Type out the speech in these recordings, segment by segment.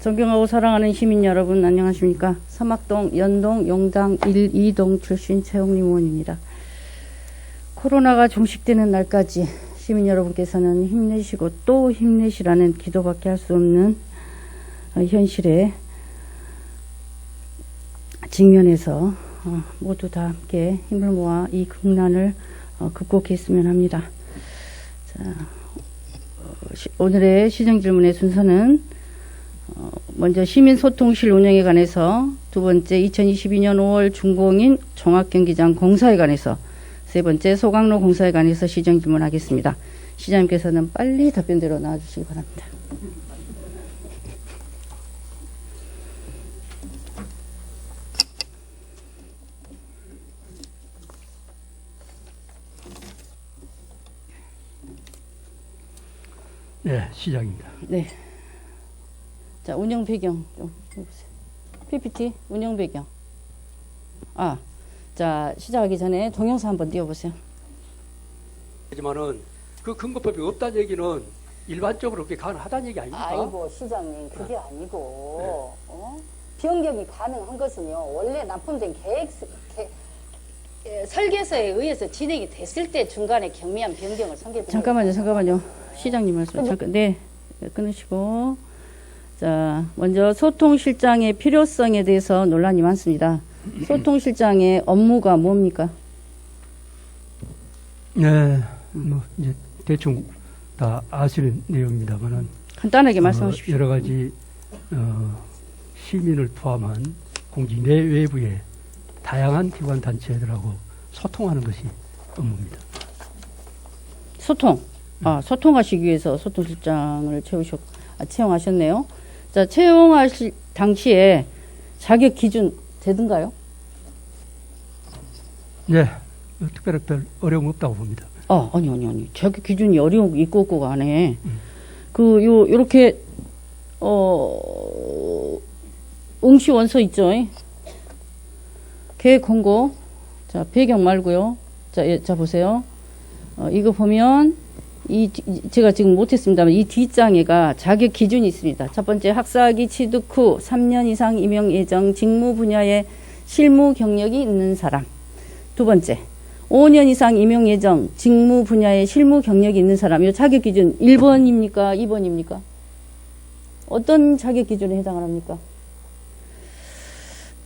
존경하고 사랑하는 시민 여러분 안녕하십니까. 사막동, 연동, 용당 1, 2동 출신 최홍림 의원입니다. 코로나가 종식되는 날까지 시민 여러분께서는 힘내시고 또 힘내시라는 기도밖에 할 수 없는 현실에 직면해서 모두 다 함께 힘을 모아 이 국난을 극복했으면 합니다. 자, 오늘의 시정질문의 순서는 먼저 시민소통실 운영에 관해서, 두 번째 2022년 5월 준공인 종합경기장 공사에 관해서, 세 번째 소강로 공사에 관해서 시정질문하겠습니다. 시장님께서는 빨리 답변대로 나와주시기 바랍니다. 네, 시작입니다. 네. 자, 운영 배경 좀 해보세요. PPT 운영 배경. 자, 시작하기 전에 동영상 한번 띄워보세요. 하지만은 그 근거법이 없다는 얘기는 일반적으로 그렇게 가능하다는 얘기 아닙니까? 아이고 시장님 그게 아니고 변경이 가능한 것은요 원래 납품된 설계서에 의해서 진행이 됐을 때 중간에 경미한 변경을 선계드립니다. 잠깐만요. 시장님 말씀 잠깐. 네, 끊으시고. 자, 먼저 소통실장의 필요성에 대해서 논란이 많습니다. 소통실장의 업무가 뭡니까? 네, 뭐 이제 대충 다 아시는 내용입니다만은 간단하게 말씀하십시오. 여러 가지 시민을 포함한 공직 내 외부의 다양한 기관 단체들하고 소통하는 것이 업무입니다. 소통. 소통하시기 위해서 소통실장을 채용하셨네요. 자, 채용하실 당시에 자격 기준 되던가요? 네, 특별히 별 어려움 없다고 봅니다. 아니. 자격 기준이 어려운 게 있고 없고가 아니에. 요렇게, 응시 원서 있죠? 계획 공고. 자, 배경 말고요. 자, 보세요. 이거 보면, 제가 지금 못했습니다만, 이 뒷장에가 자격 기준이 있습니다. 첫 번째, 학사학위 취득 후 3년 이상 임용 예정 직무 분야에 실무 경력이 있는 사람. 두 번째, 5년 이상 임용 예정 직무 분야에 실무 경력이 있는 사람. 이 자격 기준 1번입니까? 2번입니까? 어떤 자격 기준에 해당을 합니까?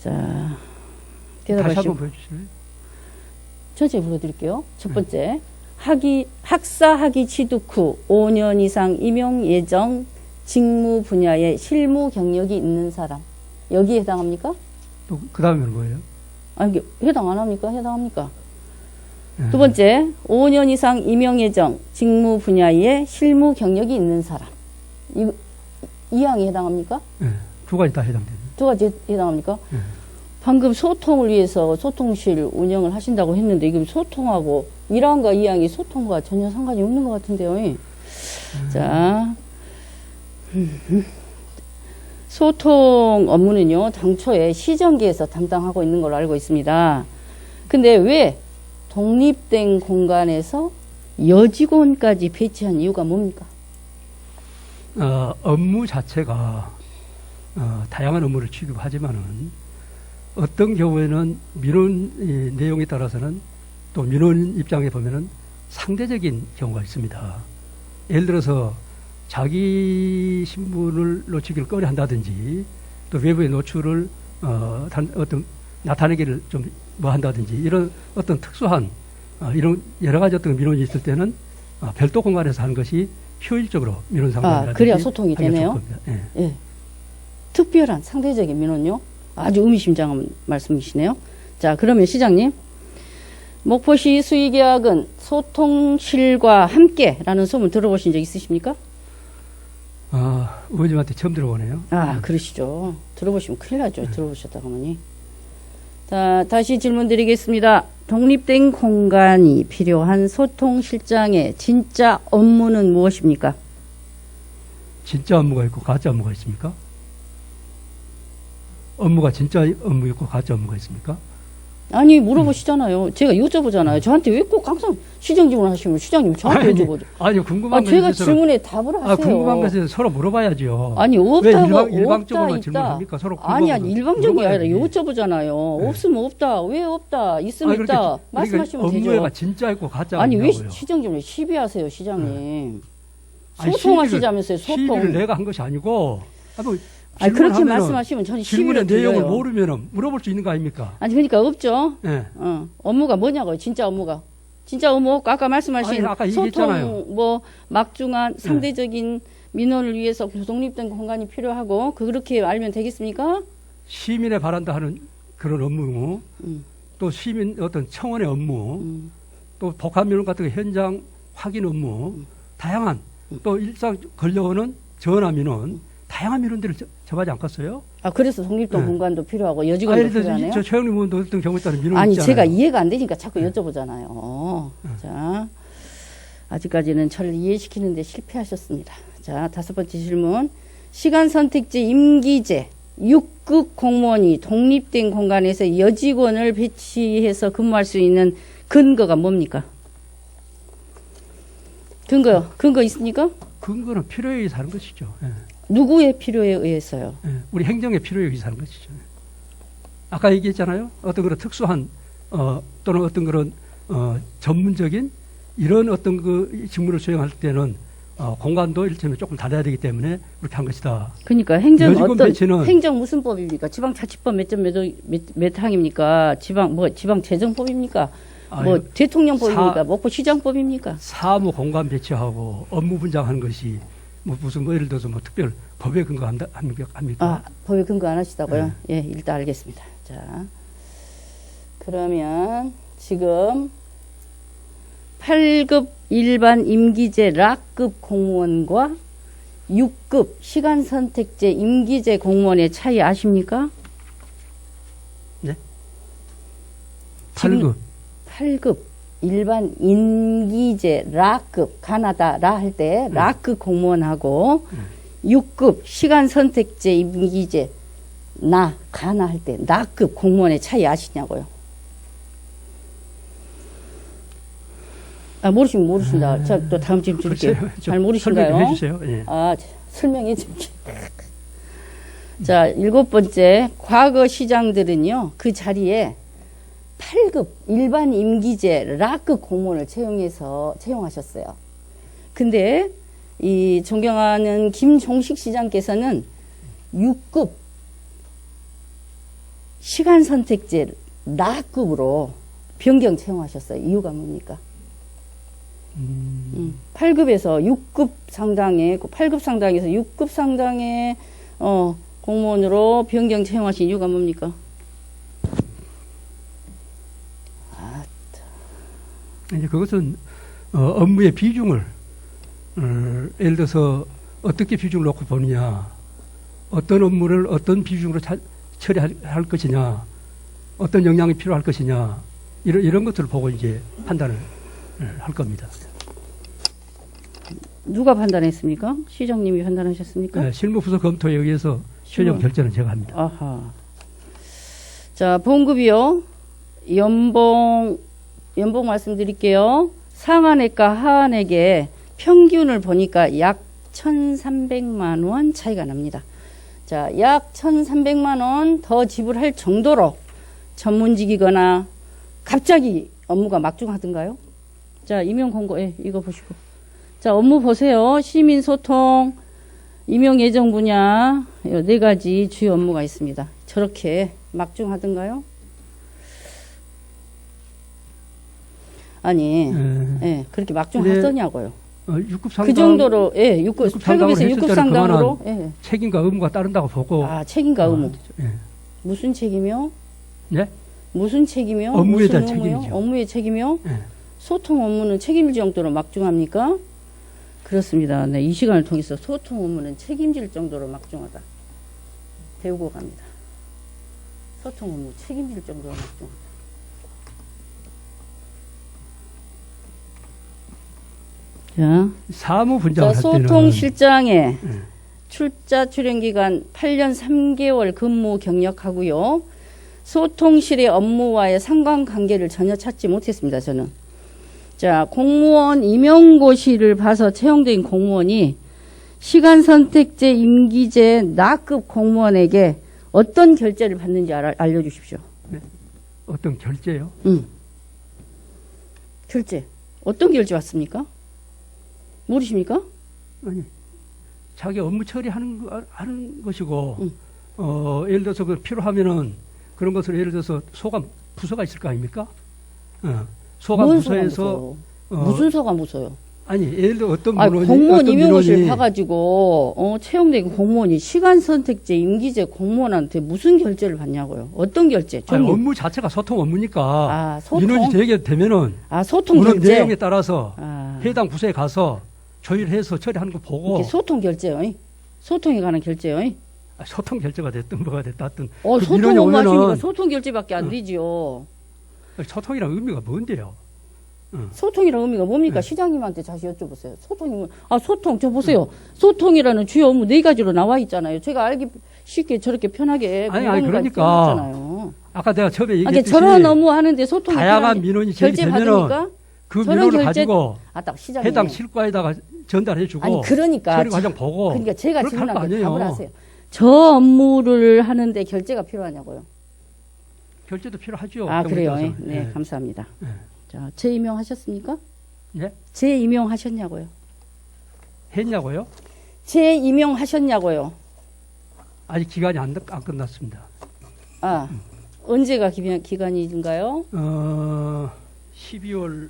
자, 다시 한번 보여주실래요? 천천히 불러드릴게요. 첫 번째, 학사 학위 취득 후 5년 이상 임용 예정 직무 분야에 실무 경력이 있는 사람. 여기에 해당합니까? 또 그 다음에는 뭐예요? 아니, 해당 안 합니까? 해당합니까? 네. 두 번째, 5년 이상 임용 예정 직무 분야에 실무 경력이 있는 사람. 이 항에 해당합니까? 네, 두 가지 다 해당됩니다. 두 가지 해당합니까? 네. 방금 소통을 위해서 소통실 운영을 하신다고 했는데, 이게 소통하고 1항과 2항이 소통과 전혀 상관이 없는 것 같은데요. 자, 소통 업무는요, 당초에 시정기에서 담당하고 있는 걸로 알고 있습니다. 근데 왜 독립된 공간에서 여직원까지 배치한 이유가 뭡니까? 업무 자체가 다양한 업무를 취급하지만은 어떤 경우에는 민원 내용에 따라서는 또 민원 입장에 보면은 상대적인 경우가 있습니다. 예를 들어서 자기 신분을 놓치기를 꺼려 한다든지 또 외부의 노출을 어떤 나타내기를 좀 뭐 한다든지 이런 어떤 특수한 이런 여러 가지 어떤 민원이 있을 때는 별도 공간에서 하는 것이 효율적으로 민원 상담이라든지 그래야 소통이 되네요. 예. 예. 특별한 상대적인 민원요. 아주 의미심장한 말씀이시네요. 자, 그러면 시장님, 목포시 수의계약은 소통실과 함께라는 소문 들어보신 적 있으십니까? 의원님한테 처음 들어보네요. 그러시죠. 들어보시면 큰일 나죠. 들어보셨다고 하니. 자, 다시 질문 드리겠습니다. 독립된 공간이 필요한 소통실장의 진짜 업무는 무엇입니까? 진짜 업무가 있고 가짜 업무가 있습니까? 업무가 진짜 업무 있고 가짜 업무가 있습니까? 아니 물어보시잖아요. 제가 여쭤보잖아요. 저한테 왜 꼭 항상 시정 질문하시면 시장님 저한테 여쭤보죠. 아니 궁금한 제가 것에 질문에 답을 하세요. 궁금한 것에 서로 물어봐야죠. 아니 왜 없다고 일방적으로만 없다 질문합니까? 서로 아니 궁금한 거 일방적이 아니라 물어봐야지. 여쭤보잖아요. 네. 없으면 없다. 왜 없다. 있으면 아니, 있다. 말씀하시면 업무가 되죠. 진짜 있고 가짜가 아니 왜 있냐고요. 시정 질문 시비하세요, 시장님. 아니, 소통하시자면서요. 소통. 시비를 내가 한 것이 아니고 아니 그렇게 질문하면은 말씀하시면 저는 질문의 시비를 내용을 들려요. 모르면 물어볼 수 있는 거 아닙니까? 아니 그러니까 없죠. 예. 업무가 뭐냐고요. 진짜 업무가. 진짜 업무 없고 아까 말씀하신 아니, 아까 얘기했잖아요. 소통 뭐 막중한 상대적인 민원을 위해서 독립된 공간이 필요하고 그렇게 알면 되겠습니까? 시민의 바란다 하는 그런 업무, 또 시민 어떤 청원의 업무, 또 복합 민원 같은 거 현장 확인 업무, 다양한 또 일상 걸려오는 전화 민원, 다양한 민원들을 접하지 않겠어요? 아 그래서 독립된 네. 공간도 필요하고 여직원도 필요하네요. 저 최영림 의원도 어떤 경우에 따른 민원이 아니 있잖아요. 제가 이해가 안 되니까 자꾸 여쭤보잖아요. 자 아직까지는 저를 이해시키는데 실패하셨습니다. 자 5번째 질문. 시간 선택제 임기제 6급 공무원이 독립된 공간에서 여직원을 배치해서 근무할 수 있는 근거가 뭡니까? 근거 있습니까? 근거는 필요에 의해서 하는 것이죠. 예. 누구의 필요에 의해서요? 예. 우리 행정의 필요에 의해서 하는 것이죠. 아까 얘기했잖아요. 어떤 그런 특수한 또는 어떤 그런 전문적인 이런 어떤 그 직무를 수행할 때는 공간도 일체면 조금 달라야 되기 때문에 그렇게 한 것이다. 그러니까 행정 여직원 어떤 배치는 행정 무슨 법입니까? 지방자치법 몇 항입니까? 지방재정법입니까? 뭐 대통령법입니까? 목포시장법입니까? 사무 공간 배치하고 업무 분장하는 것이 뭐 무슨 뭐 예를 들어서 뭐 특별 법에 근거합니까? 아 법에 근거 안 하시다고요? 예, 일단 알겠습니다. 자 그러면 지금 8급 일반 임기제 락급 공무원과 6급 시간 선택제 임기제 공무원의 차이 아십니까? 네? 지금 8급 8급 일반 임기제 락급 가나다 라 할 때 락급 공무원하고 6급 시간 선택제 임기제 가나 할 때 락급 공무원의 차이 아시냐고요? 아 모르시면 모르신다. 자 또 다음 질문 드릴게요. 잘 모르신가요? 설명 해주세요. 예. 아 설명해 줄게요. 자 7번째 과거 시장들은요 그 자리에 8급 일반 임기제 락급 공무원을 채용하셨어요. 근데 이 존경하는 김종식 시장께서는 6급 시간 선택제 락급으로 변경 채용하셨어요. 이유가 뭡니까? 8급에서 6급 상당의 8급 상당에서 6급 상당의 공무원으로 변경 채용하신 이유가 뭡니까? 이제 그것은 업무의 비중을 예를 들어서 어떻게 비중을 놓고 보느냐, 어떤 업무를 어떤 비중으로 처리할 것이냐, 어떤 역량이 필요할 것이냐 이런 것들을 보고 이제 판단을 할 겁니다. 누가 판단했습니까? 시장님이 판단하셨습니까? 네, 실무부서 검토에 의해서 최종 결정은 제가 합니다. 아하. 자, 봉급이요. 연봉 말씀드릴게요. 상한액과 하한액의 평균을 보니까 약 1,300만 원 차이가 납니다. 자, 약 1,300만 원 더 지불할 정도로 전문직이거나 갑자기 업무가 막중하던가요? 자, 임용 공고, 예, 이거 보시고. 자, 업무 보세요. 시민 소통, 임용 예정 분야, 4가지 주요 업무가 있습니다. 저렇게 막중하던가요? 아니, 예, 그렇게 막중하더냐고요. 6급 상당 그 정도로, 예, 8급에서 6급 상당으로, 예. 책임과 의무가 따른다고 보고. 아, 책임과 의무. 예. 무슨 책임이요? 네? 무슨 책임이요? 업무에 대한 무슨 의무요? 책임이죠. 업무의 책임이요? 예. 소통 업무는 책임질 정도로 막중합니까? 그렇습니다. 네, 이 시간을 통해서 소통 업무는 책임질 정도로 막중하다. 배우고 갑니다. 소통 업무 책임질 정도로 막중하다. 자, 사무 분장을 할 때는 소통실장의 출자 출연 기간 8년 3개월 근무 경력하고요. 소통실의 업무와의 상관관계를 전혀 찾지 못했습니다. 저는. 자, 공무원 임용고시를 봐서 채용된 공무원이 시간선택제, 임기제, 나급 공무원에게 어떤 결제를 받는지 알려주십시오. 어떤 결제요? 결제. 어떤 결제 받습니까? 모르십니까? 아니, 자기 업무 처리하는 것이고, 예를 들어서 그 필요하면은 그런 것을 예를 들어서 소감 부서가 있을 거 아닙니까? 소감 뭔 부서에서 무슨 소감 부서요? 아니, 예를 들어 어떤 아니, 민원이 공무원 어떤 임용고시를 민원이 봐가지고 채용된 공무원이 시간선택제, 임기제 공무원한테 무슨 결제를 받냐고요? 어떤 결제? 아니, 종류. 업무 자체가 소통 업무니까 아, 소통? 민원이 되게 되면은 소통 민원 결제. 내용에 따라서 아, 해당 부서에 가서 조율해서 처리하는 거 보고 이게 소통 결제요. 소통에 관한 결제요. 소통 결제가 됐든 뭐가 됐든 하여튼 그 소통 민원이 업무 하시니까 오면은 소통 결제밖에 안 되지요. 소통이란 의미가 뭔데요? 소통이라는 의미가 뭡니까? 네. 시장님한테 다시 여쭤보세요. 소통이 소통 저 보세요. 소통이라는 주요 업무 4가지로 나와 있잖아요. 제가 알기 쉽게 저렇게 편하게 아니, 공무원까지 그러니까 써놨잖아요. 아까 내가 처음에 아니, 얘기했듯이 저런 업무 하는데 소통이 다양한 필요한- 민원이 결제 제기되면은 받으니까 그 저런 민원을 결제- 가지고 딱 시장님. 해당 실과에다가 전달해주고 아니 그러니까 처리 과정 보고 그러니까 제가 그렇게 하는 거 질문한 게 아니에요. 답을 하세요. 저 업무를 하는데 결제가 필요하냐고요. 결제도 필요하죠. 아 경우에 그래요. 따라서는. 네, 감사합니다. 네. 자, 재임용하셨습니까? 네? 재임용하셨냐고요. 했냐고요? 재임용하셨냐고요. 아직 기간이 안 끝났습니다. 아 언제가 기간인가요? 12월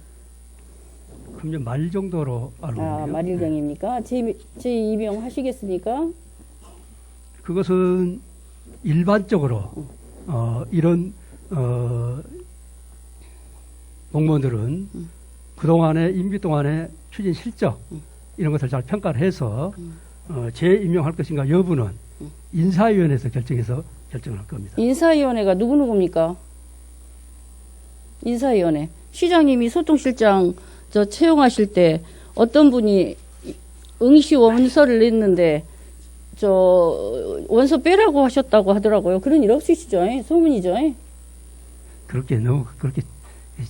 금년 말 정도로 알고 아 있네요. 말일경입니까? 재임용하시겠습니까? 그것은 일반적으로 이런 공무원들은 그동안의 임기 동안의 추진 실적 이런 것을 잘 평가를 해서 재임용할 것인가 여부는 인사위원회에서 결정을 할 겁니다. 인사위원회가 누구입니까? 인사위원회. 시장님이 소통실장 채용하실 때 어떤 분이 응시 원서를 냈는데 원서 빼라고 하셨다고 하더라고요. 그런 일 없으시죠? 소문이죠? 그렇게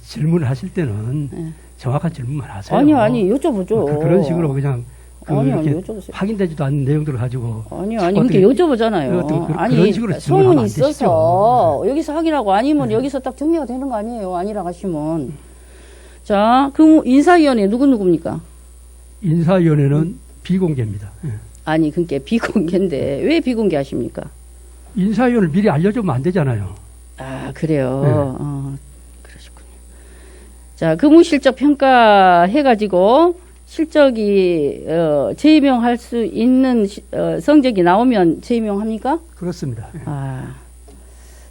질문을 하실 때는 네. 정확한 질문만 하세요. 아니 여쭤보죠. 그런 식으로 그냥 아니, 이렇게 여쭤보세요. 확인되지도 않는 내용들을 가지고 아니 어떻게 그렇게 여쭤보잖아요. 그런 식으로 질문하면 소문이 안 있어서 되시죠. 여기서 확인하고 아니면 여기서 딱 정리가 되는 거 아니에요. 아니라 하시면. 자, 그럼 인사위원회 누구입니까? 인사위원회는 비공개입니다. 예. 아니 그게 비공개인데 왜 비공개 하십니까? 인사위원을 미리 알려주면 안 되잖아요. 아 그래요. 네. 그러시군요. 자, 근무실적 평가해가지고 실적이 재임용할 수 있는 성적이 나오면 재임용합니까? 그렇습니다. 예.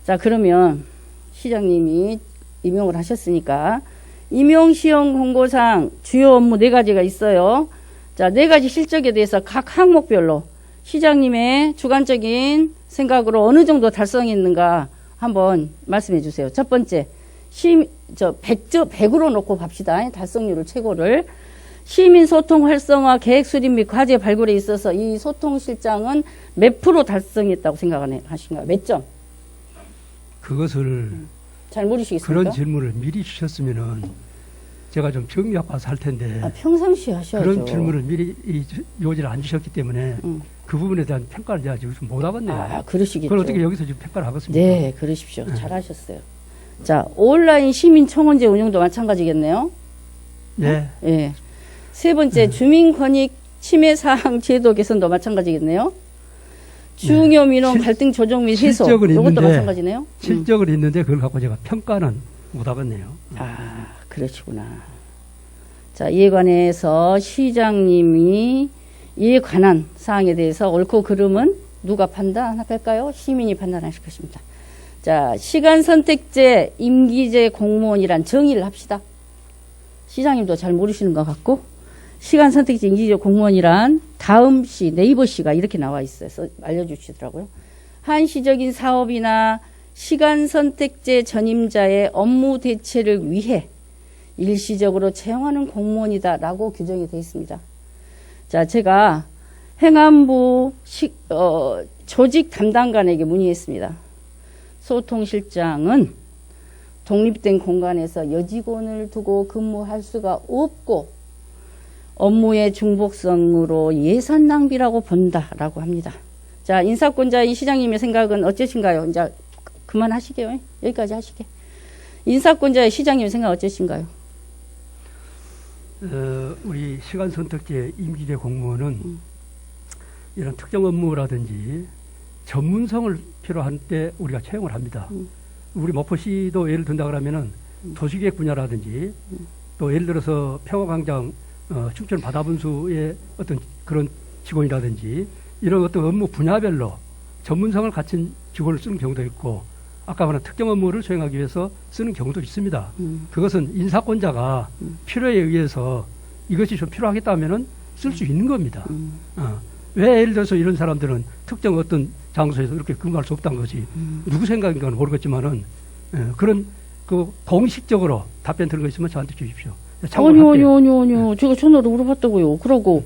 자, 그러면 시장님이 임용을 하셨으니까 임용시험 공고상 주요 업무 4가지가 있어요. 자, 4가지 실적에 대해서 각 항목별로 시장님의 주관적인 생각으로 어느 정도 달성했는가 한번 말씀해 주세요. 첫 번째, 100으로 놓고 갑시다. 달성률을 최고를. 시민소통 활성화 계획 수립 및 과제 발굴에 있어서 이 소통실장은 몇 프로 달성했다고 생각하신가요? 몇 점? 그것을 잘 모르시겠습니까? 그런 질문을 미리 주셨으면은 제가 좀 병력 봐서 할 텐데 평상시에 하셔야죠. 그런 질문을 미리 요지를 안 주셨기 때문에 그 부분에 대한 평가를 제가 지금 못 하겠네요. 그러시겠죠. 그걸 어떻게 여기서 지금 평가를 하겠습니까? 네, 그러십시오. 잘하셨어요. 자, 온라인 시민청원제 운영도 마찬가지겠네요. 네. 예. 세 번째, 주민권익 침해사항 제도 개선도 마찬가지겠네요. 중요 민원 갈등 조정 및 해소. 실적은 이것도 있는데 마찬가지네요. 실적은 있는데 그걸 갖고 제가 평가는 못 하겠네요. 그러시구나. 자, 이에 관해서 시장님이 이에 관한 사항에 대해서 옳고 그름은 누가 판단할까요? 시민이 판단하실 것입니다. 자, 시간 선택제, 임기제 공무원이란 정의를 합시다. 시장님도 잘 모르시는 것 같고, 시간 선택제, 임기제 공무원이란 다음 시, 네이버 시가 이렇게 나와 있어요. 알려주시더라고요. 한시적인 사업이나 시간 선택제 전임자의 업무 대체를 위해 일시적으로 채용하는 공무원이다라고 규정이 되어 있습니다. 자, 제가 행안부 조직 담당관에게 문의했습니다. 소통실장은 독립된 공간에서 여직원을 두고 근무할 수가 없고 업무의 중복성으로 예산 낭비라고 본다라고 합니다. 자, 인사권자인 시장님의 생각은 어떠신가요? 이제 그만하시게요. 여기까지 하시게. 인사권자의 시장님의 생각 어떠신가요? 우리 시간 선택제 임기제 공무원은 이런 특정 업무라든지 전문성을 필요한 때 우리가 채용을 합니다. 우리 목포시도 예를 든다 그러면은 도시계획 분야라든지 또 예를 들어서 평화광장 춘천 바다분수의 어떤 그런 직원이라든지 이런 어떤 업무 분야별로 전문성을 갖춘 직원을 쓰는 경우도 있고 아까 말한 특정 업무를 수행하기 위해서 쓰는 경우도 있습니다. 그것은 인사권자가 필요에 의해서 이것이 좀 필요하겠다 하면은 쓸 수 있는 겁니다. 왜 예를 들어서 이런 사람들은 특정 어떤 장소에서 이렇게 근무할 수 없다는 것이 누구 생각인가는 모르겠지만은 그런 그 공식적으로 답변 들은 거 있으면 저한테 주십시오. 아니요. 제가 전화로 물어봤다고요. 그러고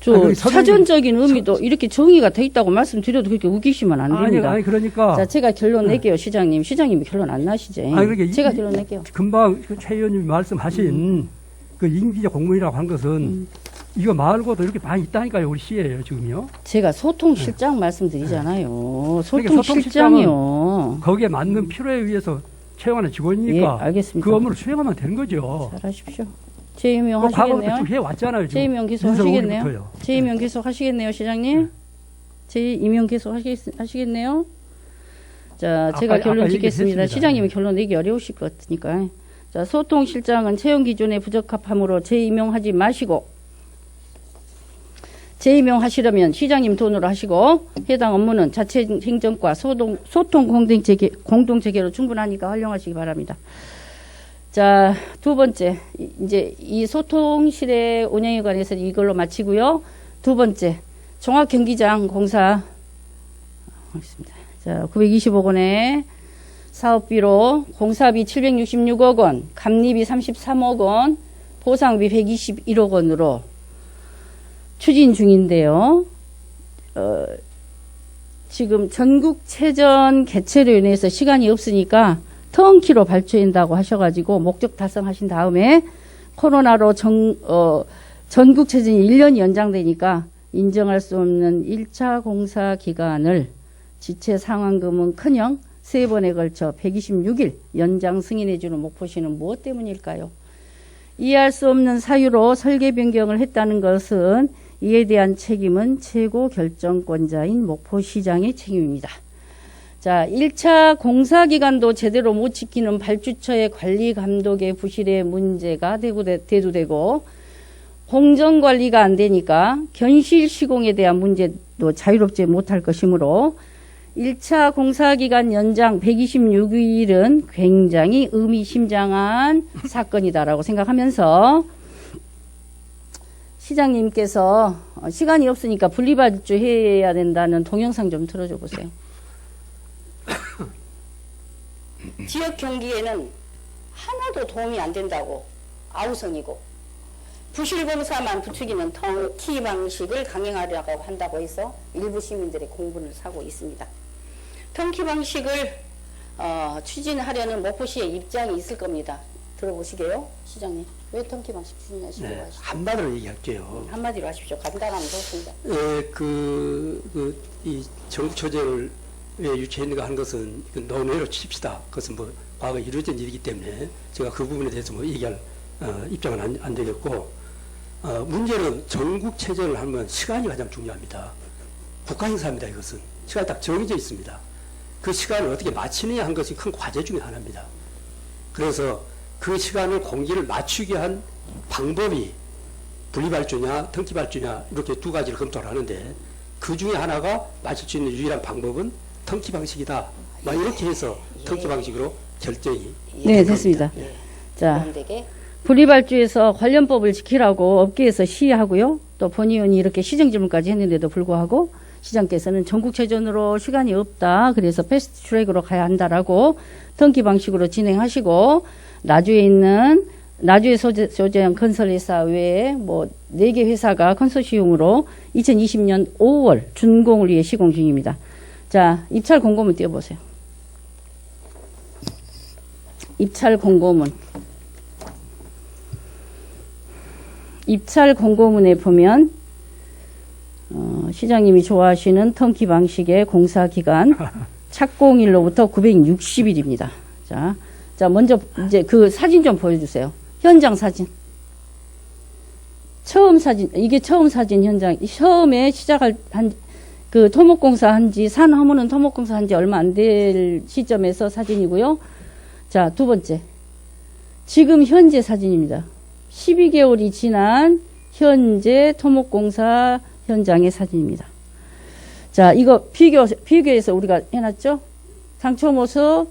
아니, 사전적인 의미도 이렇게 정의가 돼 있다고 말씀드려도 그렇게 우기시면 안 됩니다. 아니 그러니까. 자, 제가 결론 낼게요, 시장님. 시장님이 결론 안 나시지. 그러니까 제가 결론 낼게요. 금방 최 의원님이 말씀하신 그 임기제 공무원이라고 한 것은 이거 말고도 이렇게 많이 있다니까요, 우리 시에요, 지금요. 제가 소통실장 말씀드리잖아요. 그러니까 소통실장이요. 거기에 맞는 필요에 의해서 채용하는 직원이니까 예, 알겠습니다. 그 업무를 수행하면 되는 거죠. 잘하시십시오. 재임용 하시겠네요. 과거부터 쭉 해왔잖아요. 지금. 재임용 계속 하시겠네요. 인사오리부터요. 재임용 계속 하시겠네요, 시장님. 재임용 계속 하시겠네요. 자, 제가 결론 짓겠습니다. 시장님이 결론 내기 어려우실 것 같으니까. 자, 소통실장은 채용 기준에 부적합함으로 재임용하지 마시고 재임용하시려면 시장님 돈으로 하시고 해당 업무는 자체 행정과 소통 공동체계로 충분하니까 활용하시기 바랍니다. 자, 두 번째, 이제 이 소통실의 운영에 관해서 이걸로 마치고요. 두 번째, 종합경기장 공사 하겠습니다. 자, 920억 원에 사업비로 공사비 766억 원, 감리비 33억 원, 보상비 121억 원으로 추진 중인데요. 지금 전국체전 개최로 인해서 시간이 없으니까 턴키로 발주한다고 하셔가지고 목적 달성하신 다음에 코로나로 전국체전이 1년이 연장되니까 인정할 수 없는 1차 공사 기간을 지체 상환금은 커녕 3번에 걸쳐 126일 연장 승인해주는 목포시는 무엇 때문일까요? 이해할 수 없는 사유로 설계 변경을 했다는 것은 이에 대한 책임은 최고 결정권자인 목포시장의 책임입니다. 자, 1차 공사기간도 제대로 못 지키는 발주처의 관리 감독의 부실의 문제가 대두되고 공정관리가 안 되니까 견실 시공에 대한 문제도 자유롭지 못할 것이므로 1차 공사기간 연장 126일은 굉장히 의미심장한 사건이다라고 생각하면서 시장님께서 시간이 없으니까 분리발주 해야 된다는 동영상 좀 틀어줘 보세요. 지역 경기에는 하나도 도움이 안 된다고 아우성이고 부실공사만 부추기는 턴키 방식을 강행하려고 한다고 해서 일부 시민들의 공분을 사고 있습니다. 턴키 방식을 추진하려는 목포시의 입장이 있을 겁니다. 들어보시게요, 시장님. 왜 턴키 방식 추진하시려고 하시죠? 한마디로 얘기할게요. 한마디로 하십시오. 간단하면 좋습니다. 이 전국체전을 왜 유치했는가 하는 것은 논외로 칩시다. 그것은 뭐 과거에 이루어진 일이기 때문에 제가 그 부분에 대해서 뭐 얘기할 입장은 안 되겠고, 문제는 전국체전을 하면 시간이 가장 중요합니다. 국가행사입니다. 이것은 시간이 딱 정해져 있습니다. 그 시간을 어떻게 맞추느냐 한 것이 큰 과제 중에 하나입니다. 그래서 그 시간을 공기를 맞추게 한 방법이 분리발주냐 턴키발주냐 이렇게 두 가지를 검토를 하는데, 그 중에 하나가 맞출 수 있는 유일한 방법은 턴키 방식이다. 막 이렇게 해서 턴키 방식으로 결정이 네, 됐습니다. 네. 자, 분리발주에서 관련법을 지키라고 업계에서 시위하고요. 또 본의원이 이렇게 시정질문까지 했는데도 불구하고 시장께서는 전국체전으로 시간이 없다. 그래서 패스트 트랙으로 가야 한다라고 턴키 방식으로 진행하시고, 나주에 소재한 건설회사 외에 뭐 4개 회사가 컨소시움으로 2020년 5월 준공을 위해 시공 중입니다. 자, 입찰 공고문 띄워보세요. 입찰 공고문. 입찰 공고문에 보면 시장님이 좋아하시는 턴키 방식의 공사 기간 착공일로부터 960일입니다. 자, 먼저 이제 그 사진 좀 보여주세요. 현장 사진. 처음 사진, 이게 처음 사진 현장. 처음에 시작할 그 토목공사 한지, 산 허무는 토목공사 한지 얼마 안 될 시점에서 사진이고요. 자, 두 번째. 지금 현재 사진입니다. 12개월이 지난 현재 토목공사 현장의 사진입니다. 자, 이거 비교해서 우리가 해놨죠? 상초 모습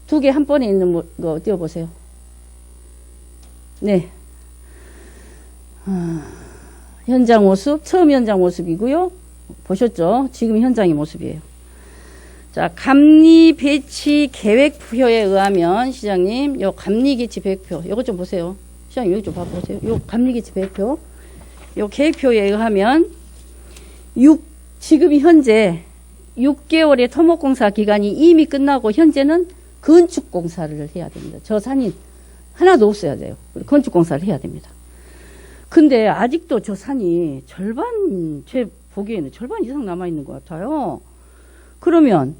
두 개 한 번에 있는 거 띄워보세요. 네. 현장 모습, 처음 현장 모습이고요. 보셨죠? 지금 현장의 모습이에요. 자, 감리 배치 계획표에 의하면 시장님, 요 감리 배치 계획표, 요거 좀 보세요. 시장님 여기 좀 봐보세요. 요 감리 배치 계획표, 요 계획표에 의하면 지금 현재 6개월의 토목공사 기간이 이미 끝나고 현재는 건축공사를 해야 됩니다. 저 산이 하나도 없어야 돼요. 건축공사를 해야 됩니다. 근데 아직도 저 산이 절반, 제 보기에는 절반 이상 남아있는 것 같아요. 그러면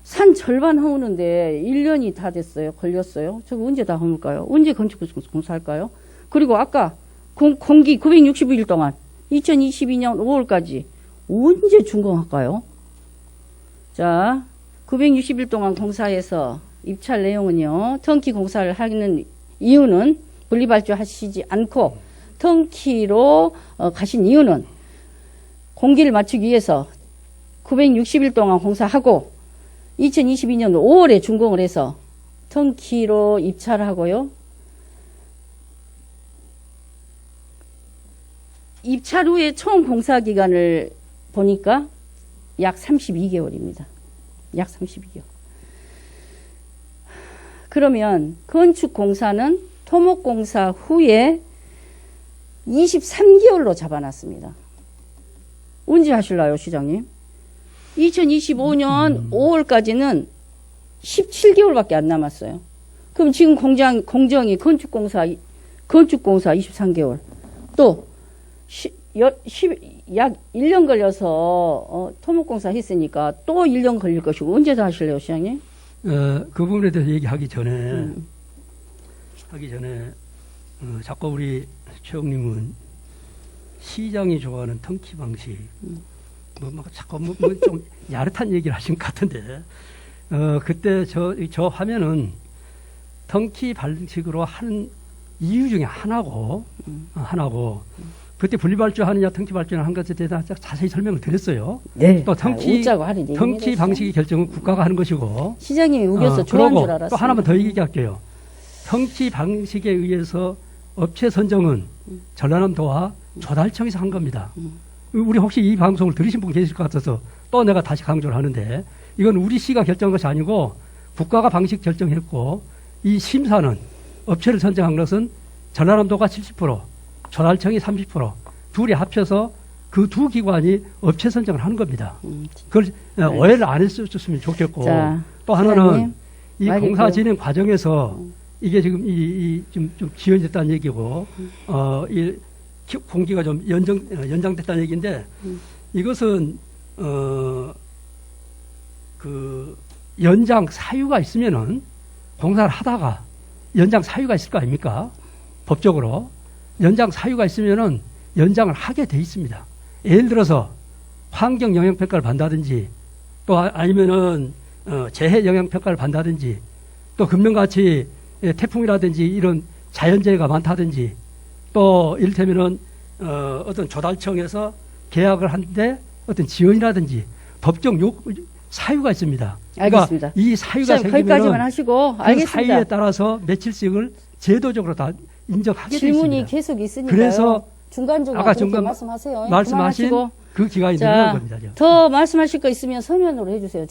산 절반 허무는데 1년이 다 됐어요. 걸렸어요. 저거 언제 다 허물까요? 언제 건축공사 할까요? 그리고 아까 공기 960일 동안 2022년 5월까지 언제 준공할까요? 자, 960일 동안 공사해서 입찰 내용은요. 턴키 공사를 하는 이유는 분리발주 하시지 않고 턴키로 가신 이유는 공기를 맞추기 위해서 960일 동안 공사하고 2022년 5월에 준공을 해서 턴키로 입찰하고요. 입찰 후에 총 공사 기간을 보니까 약 32개월입니다. 약 32개월. 그러면 건축공사는 토목공사 후에 23개월로 잡아놨습니다. 언제 하실래요, 시장님? 2025년 5월까지는 17개월밖에 안 남았어요. 그럼 지금 공정이 건축공사 23개월. 또, 약 1년 걸려서, 토목공사 했으니까 또 1년 걸릴 것이고, 언제 다 하실래요, 시장님? 그 부분에 대해서 얘기하기 전에, 자꾸 우리 최영님은 시장이 좋아하는 턴키 방식, 자꾸 좀 야릇한 얘기를 하신 것 같은데, 그때 저 화면은 턴키 방식으로 한 이유 중에 하나고, 그때 분리발주 하느냐, 턴키 발주를 한 것에 대해서 자세히 설명을 드렸어요. 네. 또 턴키 방식의 결정은 국가가 하는 것이고. 시장님이 우겨서 좋아하는 줄 알았어요. 또 하나만 더 얘기할게요. 턴키 방식에 의해서 업체 선정은 전라남도와 조달청에서 한 겁니다. 우리 혹시 이 방송을 들으신 분 계실 것 같아서 또 내가 다시 강조를 하는데, 이건 우리 시가 결정한 것이 아니고 국가가 방식 결정했고, 이 심사는 업체를 선정한 것은 전라남도가 70%, 조달청이 30%, 둘이 합쳐서 그 두 기관이 업체 선정을 하는 겁니다. 그걸 오해를 안 했으면 좋겠고. 자, 또 하나는 이 말이 공사 있고요. 진행 과정에서 이게 지금 좀 지연됐다는 얘기고, 이 공기가 좀 연장됐다는 얘기인데, 이것은 그 연장 사유가 있으면은 공사를 하다가 연장 사유가 있을 거 아닙니까? 법적으로 연장 사유가 있으면은 연장을 하게 돼 있습니다. 예를 들어서 환경 영향 평가를 받는다든지, 또 아니면은 재해 영향 평가를 받는다든지, 또 금년같이 태풍이라든지 이런 자연재해가 많다든지, 또 이를테면은 어떤 조달청에서 계약을 하는데 어떤 지원이라든지 법적 사유가 있습니다. 알겠습니다. 그러니까 이 사유가 거기까지만 생기면 하시고 그 알겠습니다. 사유에 따라서 며칠씩을 제도적으로 다 인정하게 되어 있습니다. 질문이 계속 있으니까요. 그래서 중간중간 아까 그렇게 중간 말씀하세요. 말씀하신 그만하시고. 그 기간이 자, 늘어난 겁니다. 더 말씀하실 거 있으면 서면으로 해주세요.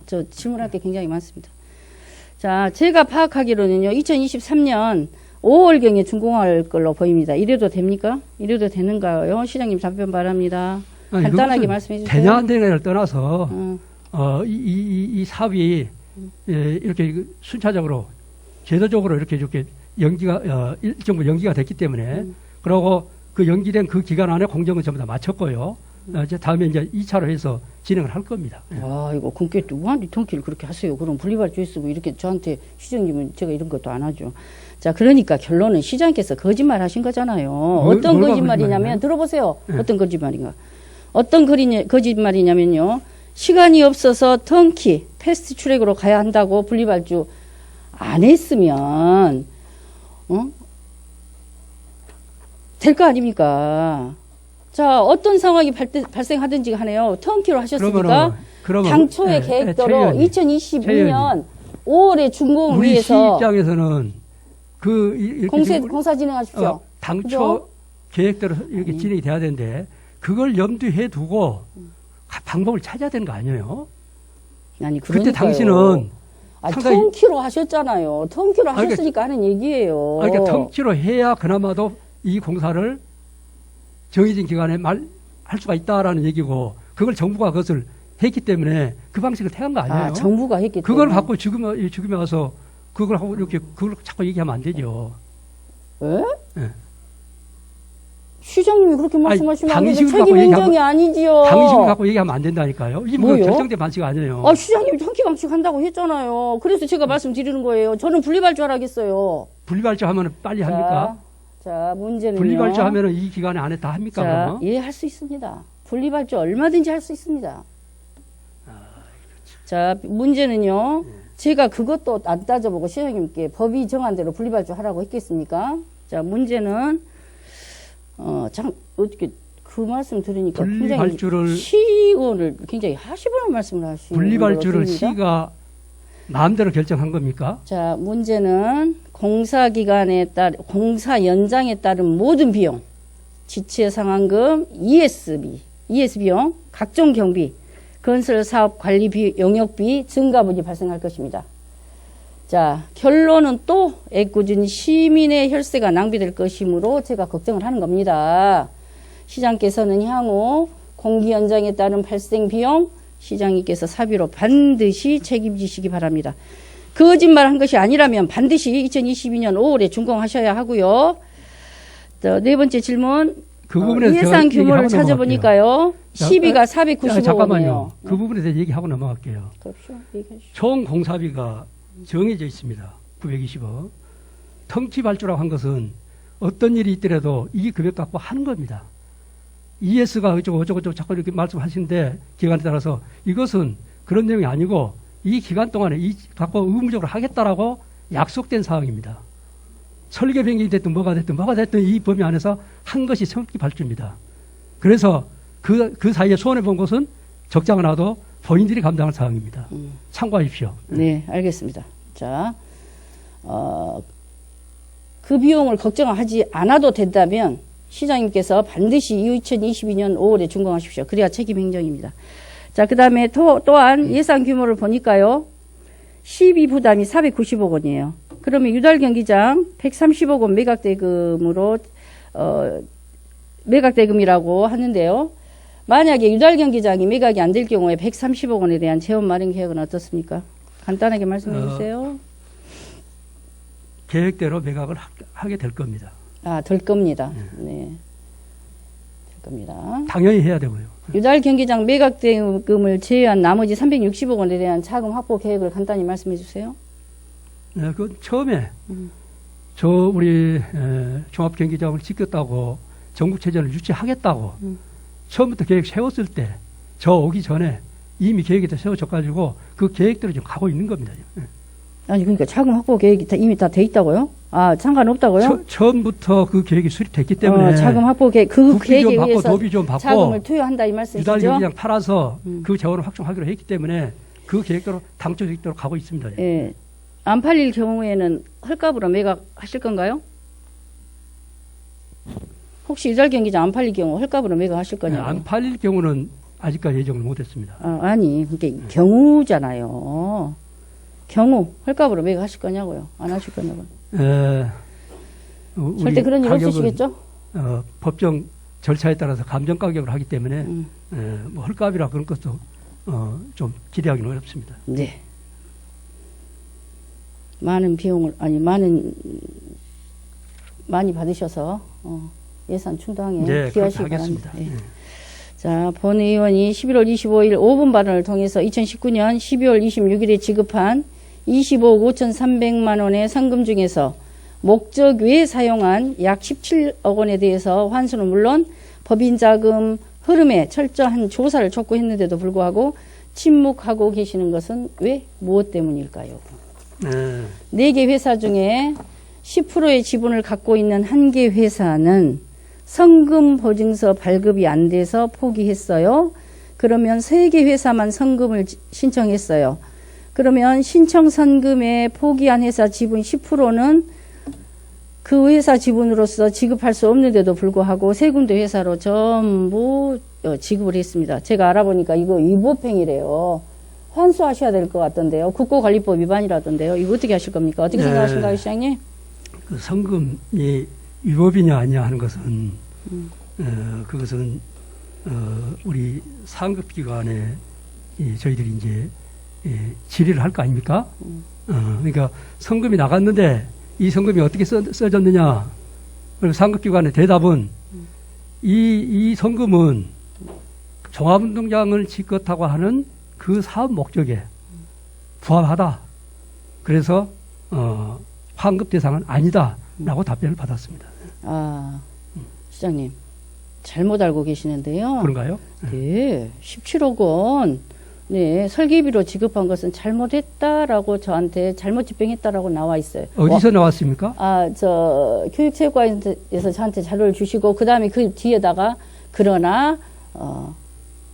저 질문할 게 굉장히 많습니다. 자, 제가 파악하기로는요, 2023년 5월경에 준공할 걸로 보입니다. 이래도 됩니까? 이래도 되는가요? 시장님 답변 바랍니다. 간단하게 말씀해 주세요. 되냐 안 되냐를 떠나서 이 사업이 이렇게 순차적으로 제도적으로 이렇게 연기가 일정 부분 연기가 됐기 때문에 그러고 그 연기된 그 기간 안에 공정은 전부 다 마쳤고요. 이제 다음에 이제 2차로 해서 진행을 할 겁니다. 아, 이거 그게 누구한테 통키를 그렇게 하세요? 그럼 분리발주 했으고 이렇게 저한테 시장님은 제가 이런 것도 안 하죠. 자, 그러니까 결론은 시장께서 거짓말 하신 거잖아요. 어떤 뭐가 거짓말이냐면 거짓말이나요? 들어보세요. 어떤 거짓말인가? 어떤 거짓말이냐면요. 시간이 없어서 턴키, 패스트 트랙으로 가야 한다고 분리발주 안 했으면 될 거 아닙니까? 자, 어떤 상황이 발생하든지 하네요. 턴키로 하셨으니까 그러면 당초의 계획대로 2022년 5월에 준공을 우리 시 위해서 입장에서는 이렇게 지금 공사 진행하십시오. 당초 그죠? 계획대로 이렇게 진행이 돼야 되는데 그걸 염두에 두고 방법을 찾아야 되는 거 아니에요? 아니, 그때 그러니까요. 당신은 상당히 턴키로 하셨잖아요. 턴키로 그러니까- 하셨으니까 하는 얘기예요. 그러니까 턴키로 해야 그나마도 이 공사를 정해진 기간에 할 수가 있다라는 얘기고 그걸 정부가 그것을 했기 때문에 그 방식을 택한 거 아니에요? 아, 정부가 했기 때문에. 그걸 갖고 지금에 와서 그걸 하고 이렇게 그걸 자꾸 얘기하면 안 되죠. 왜? 예. 시장님이 그렇게 말씀하시면 안 되죠. 당신을 갖고 책임 얘기하면- 행정이 아니지요. 당신을 갖고 얘기하면 안 된다니까요. 이게 뭐 뭐요? 결정된 방식 아니에요. 아, 시장님이 턴키 방식 한다고 했잖아요. 그래서 제가 말씀드리는 거예요. 저는 분리발주 하라겠어요. 분리발주 하면 빨리 합니까? 자, 문제는요. 분리발주 하면은 이 기간에 안에 다 합니까? 자, 그러면? 예, 할 수 있습니다. 분리발주 얼마든지 할 수 있습니다. 자, 문제는요. 제가 그것도 안 따져보고 시장님께 법이 정한 대로 분리발주 하라고 했겠습니까? 자, 문제는 어떻게 그 말씀 들으니까 분리발주를 굉장히 시의원을 굉장히 하시보는 말씀을 하시는 분리발주를 걸로 들립니다. 시가 마음대로 결정한 겁니까? 자, 문제는 공사 기간에 공사 연장에 따른 모든 비용, 지체 상환금, ES비용, 각종 경비, 건설 사업 관리 용역비 증가분이 발생할 것입니다. 자, 결론은 또 애꿎은 시민의 혈세가 낭비될 것이므로 제가 걱정을 하는 겁니다. 시장께서는 향후 공기 연장에 따른 발생 비용 시장님께서 사비로 반드시 책임지시기 바랍니다. 거짓말한 것이 아니라면 반드시 2022년 5월에 준공하셔야 하고요. 네 번째 질문. 그 부분에 예산 규모를 찾아보니까요. 시비가 495원이에요. 잠깐만요. 그 부분에 대해서 얘기하고 넘어갈게요. 그렇죠. 얘기해 주시죠. 총 공사비가 정해져 있습니다. 920억. 턴키 발주라고 한 것은 어떤 일이 있더라도 이 금액 갖고 하는 겁니다. ES가 어쩌고 자꾸 이렇게 말씀하시는데 기간에 따라서 이것은 그런 내용이 아니고 이 기간 동안에 이 갖고 의무적으로 하겠다라고 약속된 사항입니다. 설계 변경이 됐든 뭐가 됐든 이 범위 안에서 한 것이 턴키 발주입니다. 그래서 그 사이에 손해본 것은 적지 않아도 본인들이 감당할 사항입니다. 참고하십시오. 네, 알겠습니다. 자, 그 비용을 걱정하지 않아도 된다면 시장님께서 반드시 2022년 5월에 준공하십시오. 그래야 책임 행정입니다. 자, 그 다음에 또한 예산 규모를 보니까요. 시비 부담이 490억 원이에요. 그러면 유달 경기장 130억 원 매각대금으로 매각대금이라고 하는데요. 만약에 유달 경기장이 매각이 안 될 경우에 130억 원에 대한 재원 마련 계획은 어떻습니까? 간단하게 말씀해 주세요. 계획대로 매각을 하게 될 겁니다. 아, 될 겁니다. 네. 될 겁니다. 당연히 해야 되고요. 유달 경기장 매각대금을 제외한 나머지 360억 원에 대한 자금 확보 계획을 간단히 말씀해 주세요. 네, 그 처음에 우리 종합경기장을 짓겠다고 전국체전을 유치하겠다고 처음부터 계획 세웠을 때 저 오기 전에 이미 계획이 다 세워져가지고 그 계획대로 지금 가고 있는 겁니다. 아니, 그러니까 자금 확보 계획이 이미 다 돼 있다고요? 아, 상관없다고요? 처음부터 그 계획이 수립됐기 때문에 자금 확보 계획, 그 국비 계획에 좀 받고 의해서 도비 좀 받고 자금을 투여한다 이 유달 말씀이시죠? 경기장 팔아서 그 재원을 확충하기로 했기 때문에 그 계획대로 당초 계획대로 가고 있습니다. 예. 안 팔릴 경우에는 헐값으로 매각하실 건가요? 혹시 유달 경기장 안 팔릴 경우 헐값으로 매각하실 거냐고요? 안 팔릴 경우는 아직까지 예정을 못했습니다. 아니, 그게 경우잖아요. 경우 헐값으로 매각하실 거냐고요? 안 하실 거냐고요? 절대 그런 일 없으시겠죠? 법정 절차에 따라서 감정 가격을 하기 때문에 뭐 헐값이라 그런 것도 좀 기대하기는 어렵습니다. 네. 많은 비용을, 아니, 많이 받으셔서, 예산 충당에 네, 기여하시기 그렇게 하겠습니다. 바랍니다. 예. 자, 본 의원이 11월 25일 5분 발언을 통해서 2019년 12월 26일에 지급한 25억 5,300만 원의 상금 중에서 목적 외에 사용한 약 17억 원에 대해서 환수는 물론 법인 자금 흐름에 철저한 조사를 촉구했는데도 불구하고 침묵하고 계시는 것은 왜 무엇 때문일까요? 네. 4개 회사 중에 10%의 지분을 갖고 있는 한 개 회사는 성금 보증서 발급이 안 돼서 포기했어요. 그러면 3개 회사만 성금을 신청했어요. 그러면 신청 선금에 포기한 회사 지분 10%는 그 회사 지분으로서 지급할 수 없는데도 불구하고 세 군데 회사로 전부 지급을 했습니다. 제가 알아보니까 이거 위법행위래요. 환수하셔야 될 것 같던데요. 국고관리법 위반이라던데요. 이거 어떻게 하실 겁니까? 어떻게 생각하십니까, 시장님? 그 성금이 위법이냐 아니냐 하는 것은 그것은 우리 상급기관에 저희들이 이제 질의를 할 거 아닙니까? 그러니까 성금이 나갔는데 이 성금이 어떻게 써졌느냐? 그리고 상급기관의 대답은 이 성금은 종합운동장을 짓겠다고 하는 그 사업 목적에 부합하다. 그래서 환급 대상은 아니다라고 답변을 받았습니다. 아, 시장님 잘못 알고 계시는데요. 그런가요? 네, 17억 원. 네, 설계비로 지급한 것은 잘못했다라고 저한테 잘못 집행했다라고 나와 있어요. 어디서 나왔습니까? 교육체육관에서 저한테 자료를 주시고 그다음에 그 뒤에다가 그러나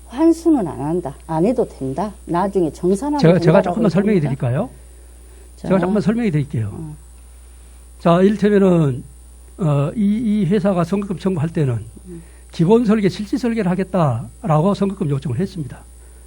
환수는 안 한다. 안 해도 된다. 나중에 정산하면 제가 조금만 설명해 드릴까요? 제가 조금만 설명해 드릴게요. 자, 이를테면은 이 회사가 성급금 청구할 때는 기본 설계, 실질 설계를 하겠다라고 성급금 요청을 했습니다.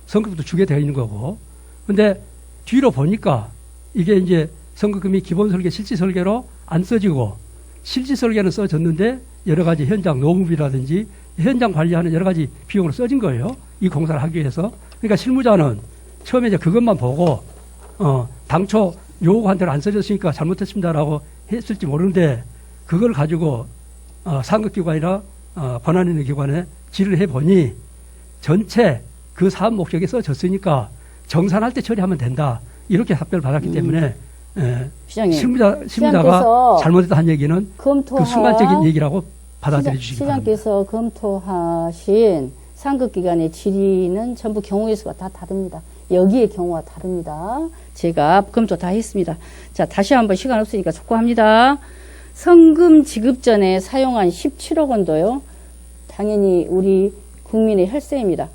성급금도 주게 되어 있는 거고. 근데 뒤로 보니까 이게 이제 성급금이 기본 설계, 실질 설계로 안 써지고 실질 설계는 써졌는데 여러 가지 현장 노무비라든지 현장 관리하는 여러 가지 비용으로 써진 거예요. 이 공사를 하기 위해서. 그러니까 실무자는 처음에 이제 그것만 보고 당초 요구한 대로 안 써졌으니까 잘못했습니다라고 했을지 모르는데 그걸 가지고 상급기관이나 권한 있는 기관에 질의를 해보니 전체 그 사업 목적에 써졌으니까 정산할 때 처리하면 된다. 이렇게 답변을 받았기 때문에 시장님, 실무자가 잘못했다 한 얘기는 그 순간적인 얘기라고 받아들여 주시기 바랍니다. 시장께서 검토하신 상급기관의 질의는 전부 경우의 수가 다 다릅니다. 여기의 경우가 다릅니다. 제가 검토 다 했습니다. 자, 다시 한번 시간 없으니까 촉구합니다. 성금 지급 전에 사용한 17억 원도요. 당연히 우리 국민의 혈세입니다.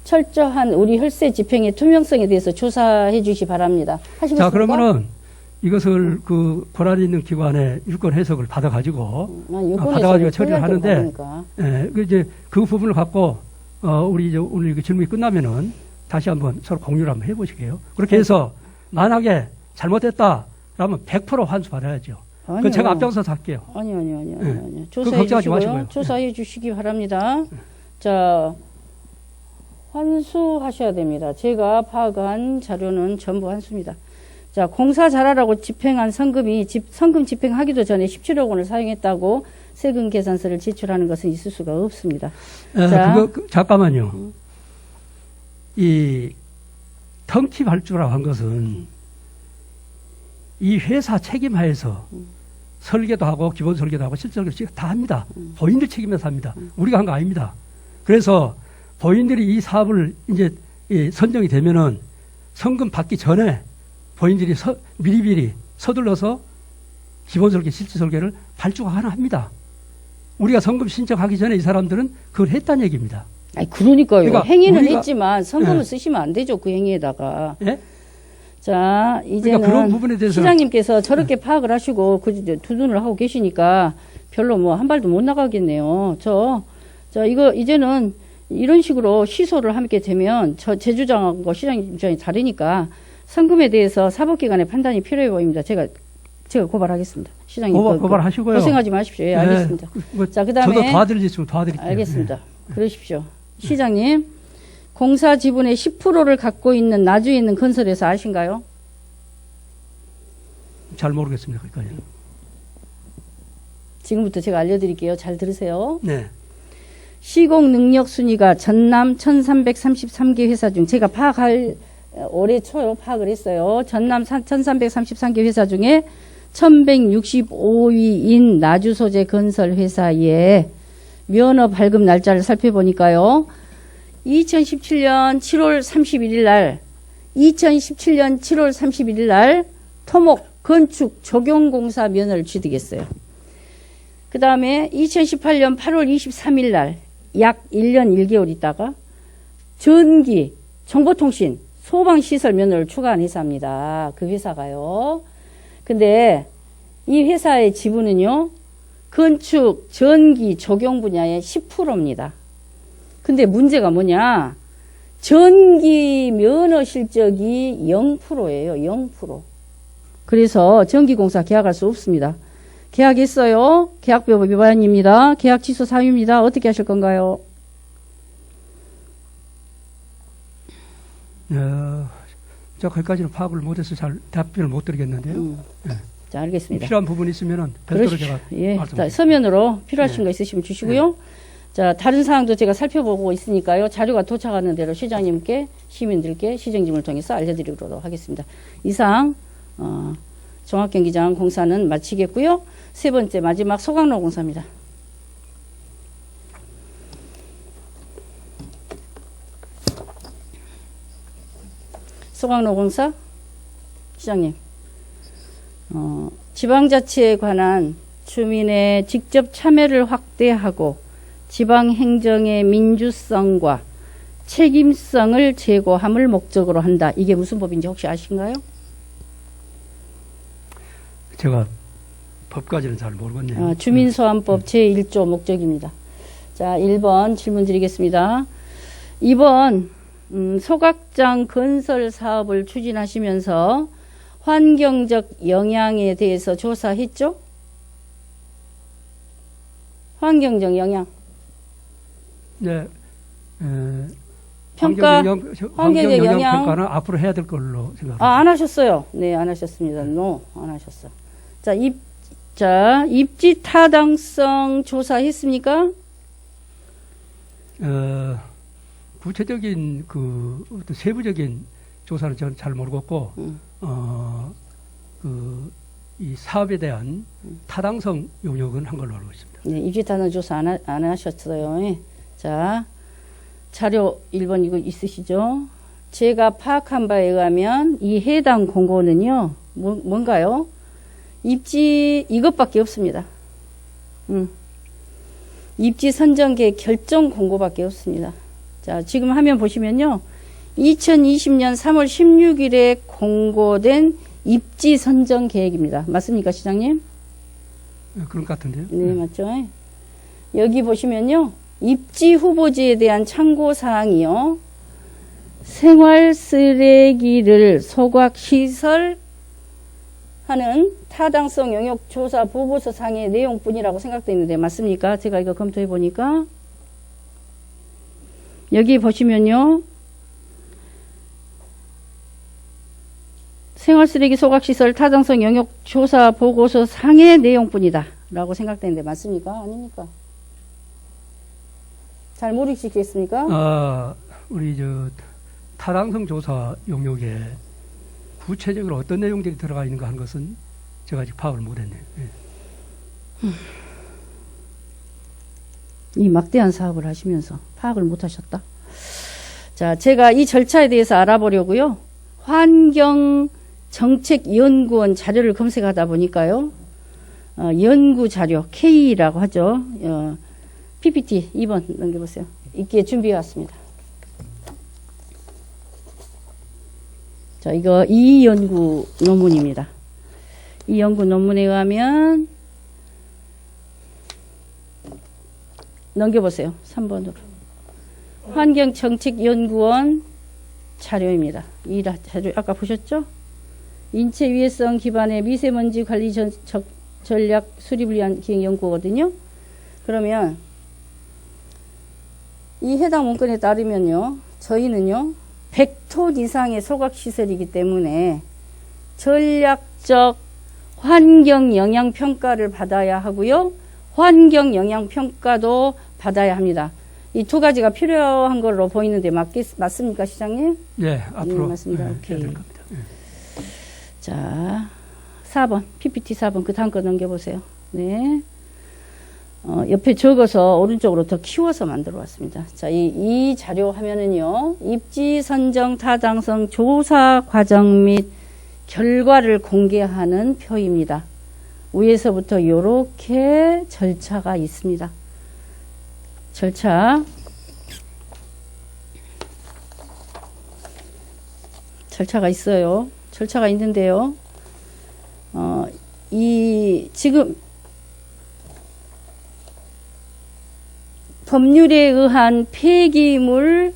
철저한 우리 혈세 집행의 투명성에 대해서 조사해 주시 바랍니다. 하시겠습니까? 자, 그러면은 이것을 그 권한 있는 기관의 유권 해석을 받아가지고 처리를 하는데, 이제 그 부분을 갖고 우리 이제 오늘 질문이 끝나면은 다시 한번 서로 공유를 한번 해보시게요. 그렇게 해서 만약에 잘못했다라면 100% 환수 받아야죠. 그건 제가 앞장서서 할게요. 아니요. 조사해 주시고요. 조사해 주시기 바랍니다. 자, 환수하셔야 됩니다. 제가 파악한 자료는 전부 환수입니다. 자, 공사 잘하라고 집행한 성금이 성금 집행하기도 전에 17억 원을 사용했다고 세금 계산서를 제출하는 것은 있을 수가 없습니다. 자, 잠깐만요. 이 텅키 발주라고 한 것은 이 회사 책임하에서 설계도 하고 기본 설계도 하고 실제 설계도 다 합니다. 본인들 책임에서 합니다. 우리가 한 거 아닙니다. 그래서 본인들이 이 사업을 이제 선정이 되면은 성금 받기 전에 본인들이 미리미리 서둘러서 기본 설계, 실질 설계를 발주가 하나 합니다. 우리가 성금 신청하기 전에 이 사람들은 그걸 했다는 얘기입니다. 아니, 그러니까요. 그러니까 행위는 했지만 성금을 쓰시면 안 되죠. 그 행위에다가. 예? 자, 이제는 그러니까 그런 부분에 대해서 시장님께서 저렇게 파악을 하시고 그 두둔을 하고 계시니까 별로 뭐 한 발도 못 나가겠네요. 이거 이제는 이런 식으로 시소를 하게 되면 제 주장하고 시장 주장이 다르니까 성금에 대해서 사법기관의 판단이 필요해 보입니다. 제가 고발하겠습니다. 시장님 고발하시고요. 고생하지 마십시오. 예, 알겠습니다. 자, 그다음에 저도 도와드릴 수 있으면 도와드릴게요. 알겠습니다. 그러십시오. 시장님, 공사 지분의 10%를 갖고 있는 나주에 있는 건설회사 아신가요? 잘 모르겠습니다. 거기까지는. 지금부터 제가 알려드릴게요. 잘 들으세요. 네. 시공 능력 순위가 전남 1333개 회사 중 제가 올해 초에 파악을 했어요. 전남 1333개 회사 중에 1165위인 나주 소재 건설 회사의 면허 발급 날짜를 살펴보니까요. 2017년 7월 31일 날 토목 건축 적용공사 면허를 취득했어요. 그 다음에 2018년 8월 23일 날 약 1년 1개월 있다가 전기, 정보통신, 소방시설 면허를 추가한 회사입니다. 그 회사가요. 근데 이 회사의 지분은요. 건축, 전기, 적용 분야의 10%입니다. 근데 문제가 뭐냐. 전기 면허 실적이 0%예요. 0%. 그래서 전기공사 계약할 수 없습니다. 계약했어요. 계약법 위반입니다. 계약 취소 사유입니다. 어떻게 하실 건가요? 저 거기까지는 파악을 못해서 잘 답변을 못 드리겠는데요. 네. 자, 알겠습니다. 필요한 부분이 있으면은 별도로 그러시죠. 제가 예, 말씀드릴게요. 서면으로 필요하신 네. 거 있으시면 주시고요. 자, 다른 사항도 제가 살펴보고 있으니까요. 자료가 도착하는 대로 시장님께, 시민들께 시정짐을 통해서 알려드리도록 하겠습니다. 이상 종합경기장 공사는 마치겠고요. 세 번째 마지막 소강로 공사입니다. 소강로 공사 시장님. 지방자치에 관한 주민의 직접 참여를 확대하고 지방행정의 민주성과 책임성을 제고함을 목적으로 한다. 이게 무슨 법인지 혹시 아신가요? 제가 법까지는 잘 모르겠네요. 주민소환법 제1조 목적입니다. 자, 1번 질문 드리겠습니다. 이번 소각장 건설 사업을 추진하시면서 환경적 영향에 대해서 조사했죠? 환경적 영향. 네. 평가, 환경적 영향 평가는 앞으로 해야 될 걸로 생각합니다. 안 하셨어요. 네, 안 하셨습니다. 안 하셨어. 자, 입지 타당성 조사했습니까? 구체적인 어떤 세부적인 조사는 저는 잘 모르겠고, 이 사업에 대한 타당성 용역은 한 걸로 알고 있습니다. 네, 입지 타당 조사 안 하셨어요. 예. 자, 자료 1번 이거 있으시죠? 제가 파악한 바에 의하면 이 해당 공고는요, 뭔가요? 입지 이것밖에 없습니다. 입지 선정계획 결정 공고밖에 없습니다. 자, 지금 화면 보시면요. 2020년 3월 16일에 공고된 입지 선정 계획입니다. 맞습니까, 시장님? 그런 것 같은데요. 네, 맞죠? 여기 보시면요. 입지 후보지에 대한 참고 사항이요. 생활 쓰레기를 소각 시설 하는 타당성 영역 조사 보고서 상의 내용뿐이라고 생각되는데 맞습니까? 제가 이거 검토해 보니까 여기 보시면요. 생활쓰레기 소각시설 타당성 영역 조사 보고서 상의 내용뿐이다 라고 생각되는데 맞습니까? 아닙니까? 잘 모르시겠습니까? 우리 타당성 조사 영역에 구체적으로 어떤 내용들이 들어가 있는가 하는 것은 제가 아직 파악을 못했네요. 예. 이 막대한 사업을 하시면서 파악을 못하셨다. 자, 제가 이 절차에 대해서 알아보려고요. 환경정책연구원 자료를 검색하다 보니까요. 연구 자료 K라고 하죠. PPT 2번 넘겨보세요. 있기에 준비해 왔습니다. 자, 이거 이 연구 논문입니다. 이 연구 논문에 의하면 넘겨보세요. 3번으로. 환경정책연구원 자료입니다. 이 자료 아까 보셨죠? 인체 위해성 기반의 미세먼지 관리 전략 수립을 위한 기획 연구거든요. 그러면 이 해당 문건에 따르면요. 저희는요. 100톤 이상의 소각시설이기 때문에 전략적 환경영향평가를 받아야 하고요. 환경영향평가도 받아야 합니다. 이 두 가지가 필요한 걸로 보이는데 맞습니까, 시장님? 예, 앞으로 맞습니다. 해야 오케이. 될 겁니다. 예. 자, 4번, PPT 4번, 그 다음 거 넘겨보세요. 네. 옆에 적어서 오른쪽으로 더 키워서 만들어 왔습니다. 자, 이 자료 화면은요, 입지 선정 타당성 조사 과정 및 결과를 공개하는 표입니다. 위에서부터 이렇게 절차가 있습니다. 절차가 있어요. 절차가 있는데요. 지금 법률에 의한 폐기물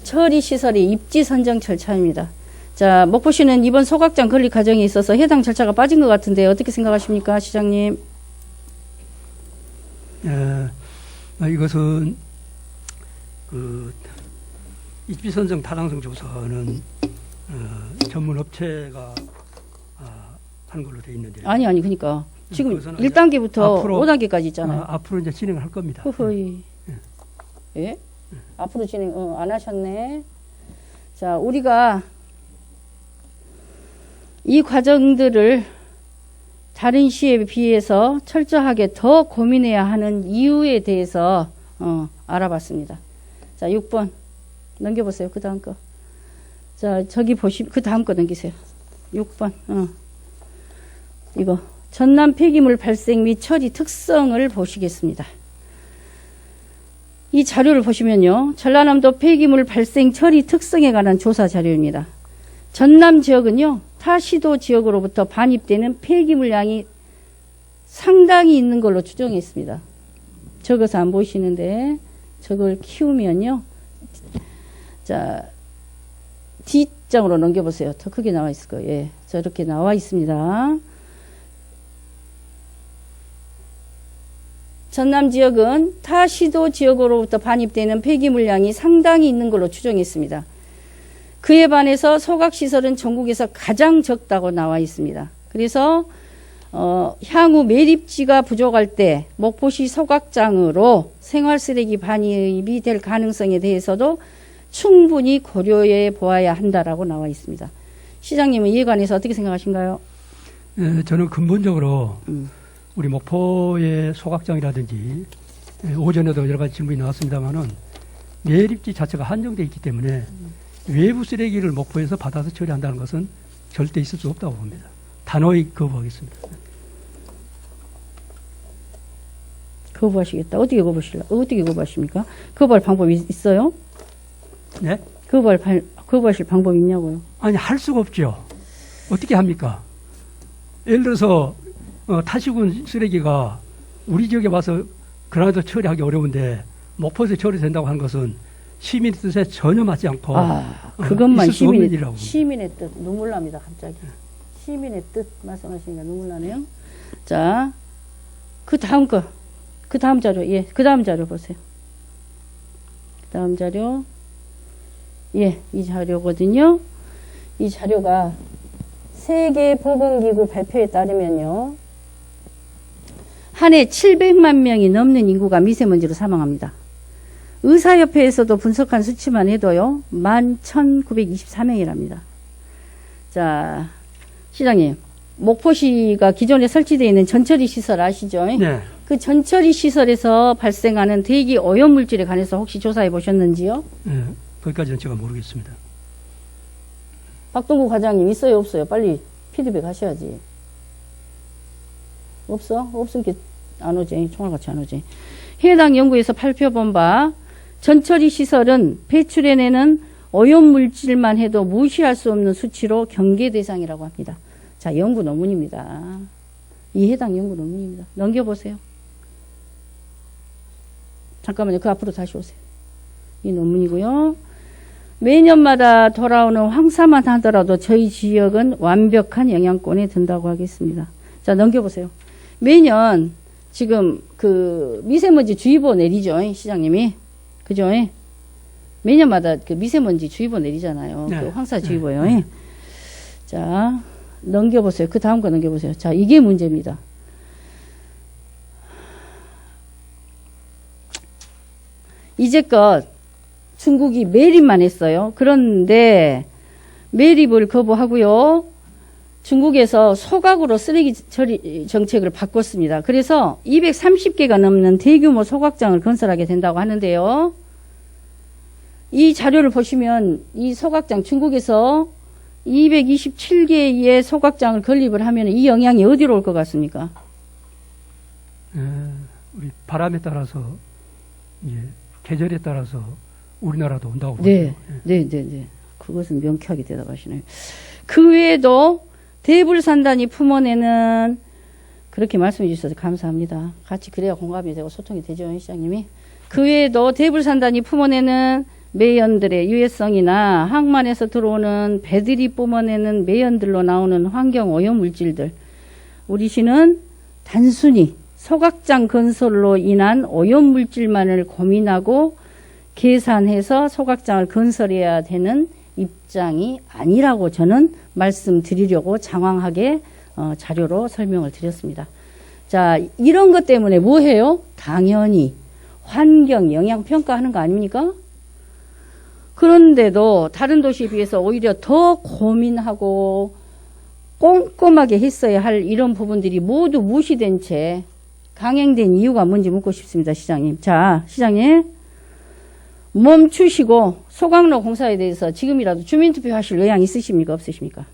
처리 시설의 입지 선정 절차입니다. 자, 목포시는 이번 소각장 건립 과정에 있어서 해당 절차가 빠진 것 같은데 어떻게 생각하십니까, 시장님? 이것은 그 입지 선정 타당성 조사는 전문 업체가 하는 걸로 돼 있는데. 아니, 그러니까 지금 그것은 1단계부터 앞으로, 5단계까지 있잖아요. 앞으로 이제 진행을 할 겁니다. 허허이. 예? 앞으로 진행 안 하셨네. 자, 우리가 이 과정들을 다른 시에 비해서 철저하게 더 고민해야 하는 이유에 대해서 알아봤습니다. 자, 6번 넘겨보세요. 그 다음 거. 자, 저기 보시면 그 다음 거 넘기세요. 6번. 이거 전남 폐기물 발생 및 처리 특성을 보시겠습니다. 이 자료를 보시면요, 전라남도 폐기물 발생 처리 특성에 관한 조사 자료입니다. 전남 지역은요, 타 시도 지역으로부터 반입되는 폐기물 양이 상당히 있는 걸로 추정했습니다. 적어서 안 보이시는데 저걸 키우면요, 자, D장으로 넘겨보세요. 더 크게 나와 있을 거예요. 예, 저렇게 나와 있습니다. 전남 지역은 타 시도 지역으로부터 반입되는 폐기물량이 상당히 있는 걸로 추정했습니다. 그에 반해서 소각시설은 전국에서 가장 적다고 나와 있습니다. 그래서 향후 매립지가 부족할 때 목포시 소각장으로 생활쓰레기 반입이 될 가능성에 대해서도 충분히 고려해 보아야 한다라고 나와 있습니다. 시장님은 이에 관해서 어떻게 생각하신가요? 저는 근본적으로 우리 목포의 소각장이라든지 오전에도 여러 가지 질문이 나왔습니다만은 매립지 자체가 한정되어 있기 때문에 외부 쓰레기를 목포에서 받아서 처리한다는 것은 절대 있을 수 없다고 봅니다. 단호히 거부하겠습니다. 거부하시겠다. 어떻게 거부하십니까? 거부할 방법이 있어요? 네? 거부하실 방법이 있냐고요? 아니, 할 수가 없죠. 어떻게 합니까? 예를 들어서 타시군 쓰레기가 우리 지역에 와서 그나마도 처리하기 어려운데 목포에서 처리된다고 하는 것은 시민의 뜻에 전혀 맞지 않고 그것만 있을 수 없는 일이라고. 시민의 뜻 눈물 납니다. 갑자기 시민의 뜻 말씀하시니까 눈물 나네요. 자, 그 다음 자료, 예, 그 다음 자료 보세요. 그 다음 자료, 예, 이 자료거든요. 이 자료가 세계보건기구 발표에 따르면요, 한 해 700만 명이 넘는 인구가 미세먼지로 사망합니다. 의사협회에서도 분석한 수치만 해도요, 11,924명이랍니다. 자, 시장님, 목포시가 기존에 설치되어 있는 전처리 시설 아시죠? 네. 그 전처리 시설에서 발생하는 대기 오염 물질에 관해서 혹시 조사해 보셨는지요? 네, 거기까지는 제가 모르겠습니다. 박동구 과장님 있어요, 없어요? 빨리 피드백 하셔야지. 없어? 없으면 안 오지. 총알같이 안 오지. 해당 연구에서 발표본 바 전처리 시설은 배출해내는 오염물질만 해도 무시할 수 없는 수치로 경계 대상이라고 합니다. 자, 연구 논문입니다. 이 해당 연구 논문입니다. 넘겨보세요. 잠깐만요. 그 앞으로 다시 오세요. 이 논문이고요. 매년마다 돌아오는 황사만 하더라도 저희 지역은 완벽한 영향권에 든다고 하겠습니다. 자, 넘겨보세요. 매년 지금 그 미세먼지 주의보 내리죠, 시장님이. 그죠? 매년마다 그 미세먼지 주의보 내리잖아요. 네. 그 황사주의보요. 네. 자, 넘겨보세요. 그 다음 거 넘겨보세요. 자, 이게 문제입니다. 이제껏 중국이 매립만 했어요. 그런데 매립을 거부하고요. 중국에서 소각으로 쓰레기 처리 정책을 바꿨습니다. 그래서 230개가 넘는 대규모 소각장을 건설하게 된다고 하는데요. 이 자료를 보시면 이 소각장 중국에서 227개의 소각장을 건립을 하면 이 영향이 어디로 올 것 같습니까? 우리 바람에 따라서 계절에 따라서 우리나라도 온다고 네, 보죠. 네. 그것은 명쾌하게 대답하시네요. 그 외에도 대불산단이 품어내는 그렇게 말씀해 주셔서 감사합니다. 같이 그래야 공감이 되고 소통이 되죠, 시장님이. 그 외에도 대불산단이 품어내는 매연들의 유해성이나 항만에서 들어오는 배들이 뿜어내는 매연들로 나오는 환경 오염 물질들. 우리 시는 단순히 소각장 건설로 인한 오염 물질만을 고민하고 계산해서 소각장을 건설해야 되는 입장이 아니라고 저는 말씀드리려고 장황하게 자료로 설명을 드렸습니다. 자, 이런 것 때문에 뭐 해요? 당연히 환경 영향 평가하는 거 아닙니까? 그런데도 다른 도시에 비해서 오히려 더 고민하고 꼼꼼하게 했어야 할 이런 부분들이 모두 무시된 채 강행된 이유가 뭔지 묻고 싶습니다, 시장님. 자, 시장님. 멈추시고 소각로 공사에 대해서 지금이라도 주민투표 하실 의향 있으십니까? 없으십니까?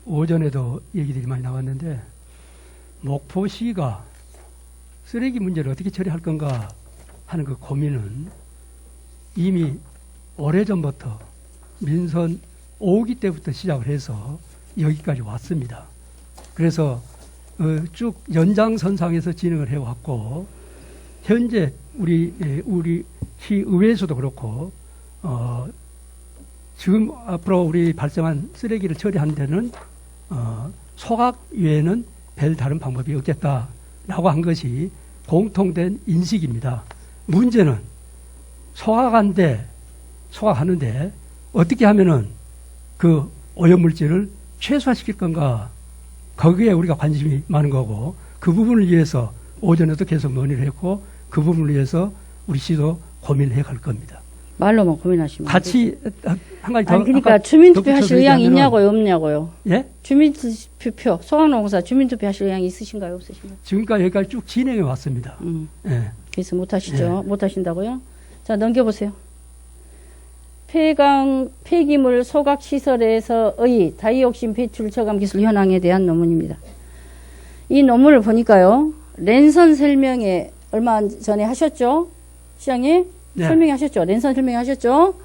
오전에도 얘기들이 많이 나왔는데 목포시가 쓰레기 문제를 어떻게 처리할 건가 하는 그 고민은 이미 오래전부터 민선 5기 때부터 시작을 해서 여기까지 왔습니다. 그래서 쭉 연장선상에서 진행을 해왔고 현재 우리 시의회에서도 그렇고 지금 앞으로 우리 발생한 쓰레기를 처리하는 데는 소각 외에는 별 다른 방법이 없겠다라고 한 것이 공통된 인식입니다. 문제는 소각하는데 어떻게 하면은 그 오염물질을 최소화시킬 건가, 거기에 우리가 관심이 많은 거고, 그 부분을 위해서 오전에도 계속 논의를 했고 그 부분을 위해서 우리 시도 고민을 해갈 겁니다. 말로만 고민하시면 같이 한 가지 더. 아니 그러니까 주민투표 하실 의향 얘기하면은- 있냐고요, 없냐고요? 예? 주민투표 소각농사 주민투표 하실 의향 있으신가요, 없으신가요? 지금까지 여기까지 쭉 진행해 왔습니다. 예. 그래서 못 하시죠? 못 하신다고요? 자, 넘겨보세요. 폐기물 소각 시설에서의 다이옥신 배출 저감 기술 현황에 대한 논문입니다. 이 논문을 보니까요, 랜선 설명회 얼마 전에 하셨죠? 시장님? 네. 설명하셨죠? 랜선 설명하셨죠?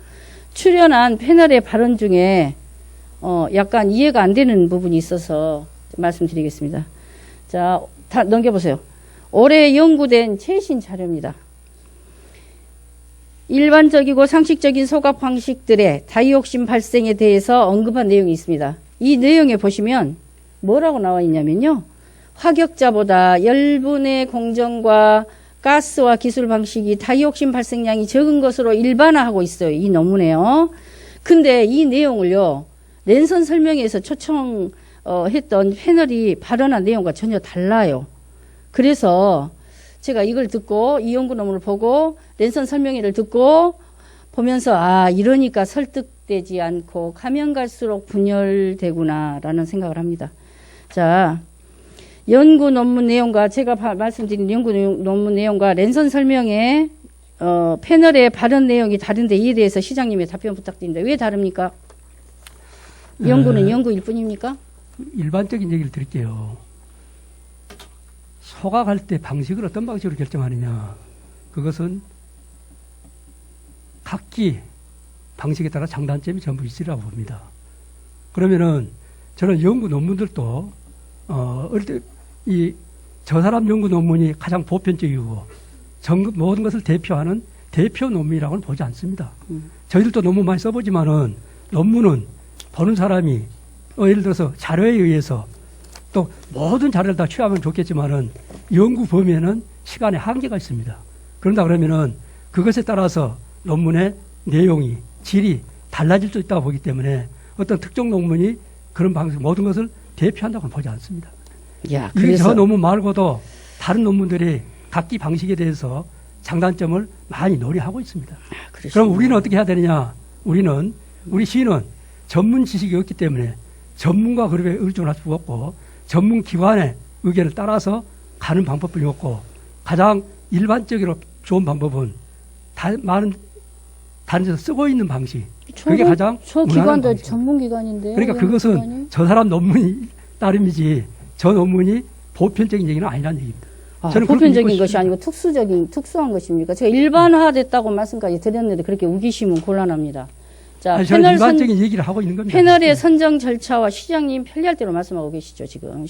출연한 패널의 발언 중에 약간 이해가 안 되는 부분이 있어서 말씀드리겠습니다. 자, 다 넘겨보세요. 올해 연구된 최신 자료입니다. 일반적이고 상식적인 소각 방식들의 다이옥신 발생에 대해서 언급한 내용이 있습니다. 이 내용에 보시면 뭐라고 나와 있냐면요. 화격자보다 열분의 공정과 가스와 기술 방식이 다이옥신 발생량이 적은 것으로 일반화하고 있어요. 이 논문에요. 근데 이 내용을요, 랜선 설명회에서 초청했던 패널이 발언한 내용과 전혀 달라요. 그래서 제가 이걸 듣고 이 연구 논문을 보고 랜선 설명회를 듣고 보면서 이러니까 설득되지 않고 가면 갈수록 분열되구나라는 생각을 합니다. 자, 연구 논문 내용과 제가 말씀드린 연구 논문 내용과 랜선 설명회 패널의 발언 내용이 다른데 이에 대해서 시장님의 답변 부탁드립니다. 왜 다릅니까? 연구는 연구일 뿐입니까? 일반적인 얘기를 드릴게요. 소각할 때 방식을 어떤 방식으로 결정하느냐, 그것은 각기 방식에 따라 장단점이 전부 있으리라고 봅니다. 그러면은 저는 연구 논문들도 어릴 때 저 사람 연구 논문이 가장 보편적이고 모든 것을 대표하는 대표 논문이라고는 보지 않습니다. 저희들도 논문 많이 써보지만은 논문은 보는 사람이 예를 들어서 자료에 의해서 또 모든 자료를 다 취하면 좋겠지만은 연구 범위에는 시간의 한계가 있습니다. 그런다 그러면은 그것에 따라서 논문의 내용이 질이 달라질 수 있다고 보기 때문에 어떤 특정 논문이 그런 방식 모든 것을 대표한다고는 보지 않습니다. 야, 이 그래서 저 논문 말고도 다른 논문들이 각기 방식에 대해서 장단점을 많이 논의하고 있습니다. 그럼 우리는 어떻게 해야 되느냐? 우리 시는 전문 지식이 없기 때문에 전문가 그룹에 의존할 수가 없고 전문 기관의 의견을 따라서 가는 방법뿐이 없고 가장 일반적으로 좋은 방법은 많은 다른 데서 쓰고 있는 방식. 그게 가장 저 무난한 기관도 방식입니다. 전문 기관인데요. 그러니까 그것은 저 사람 논문이 따름이지 저 논문이 보편적인 얘기는 아니라는 얘기입니다. 저는 그렇게 보편적인 믿고 것이 아니고 특수한 것입니까? 제가 일반화됐다고 말씀까지 드렸는데 그렇게 우기시면 곤란합니다. 자, 아니, 저는 일반적인 얘기를 하고 있는 겁니다. 패널의 선정 절차와 시장님 편리할 대로 말씀하고 계시죠, 지금.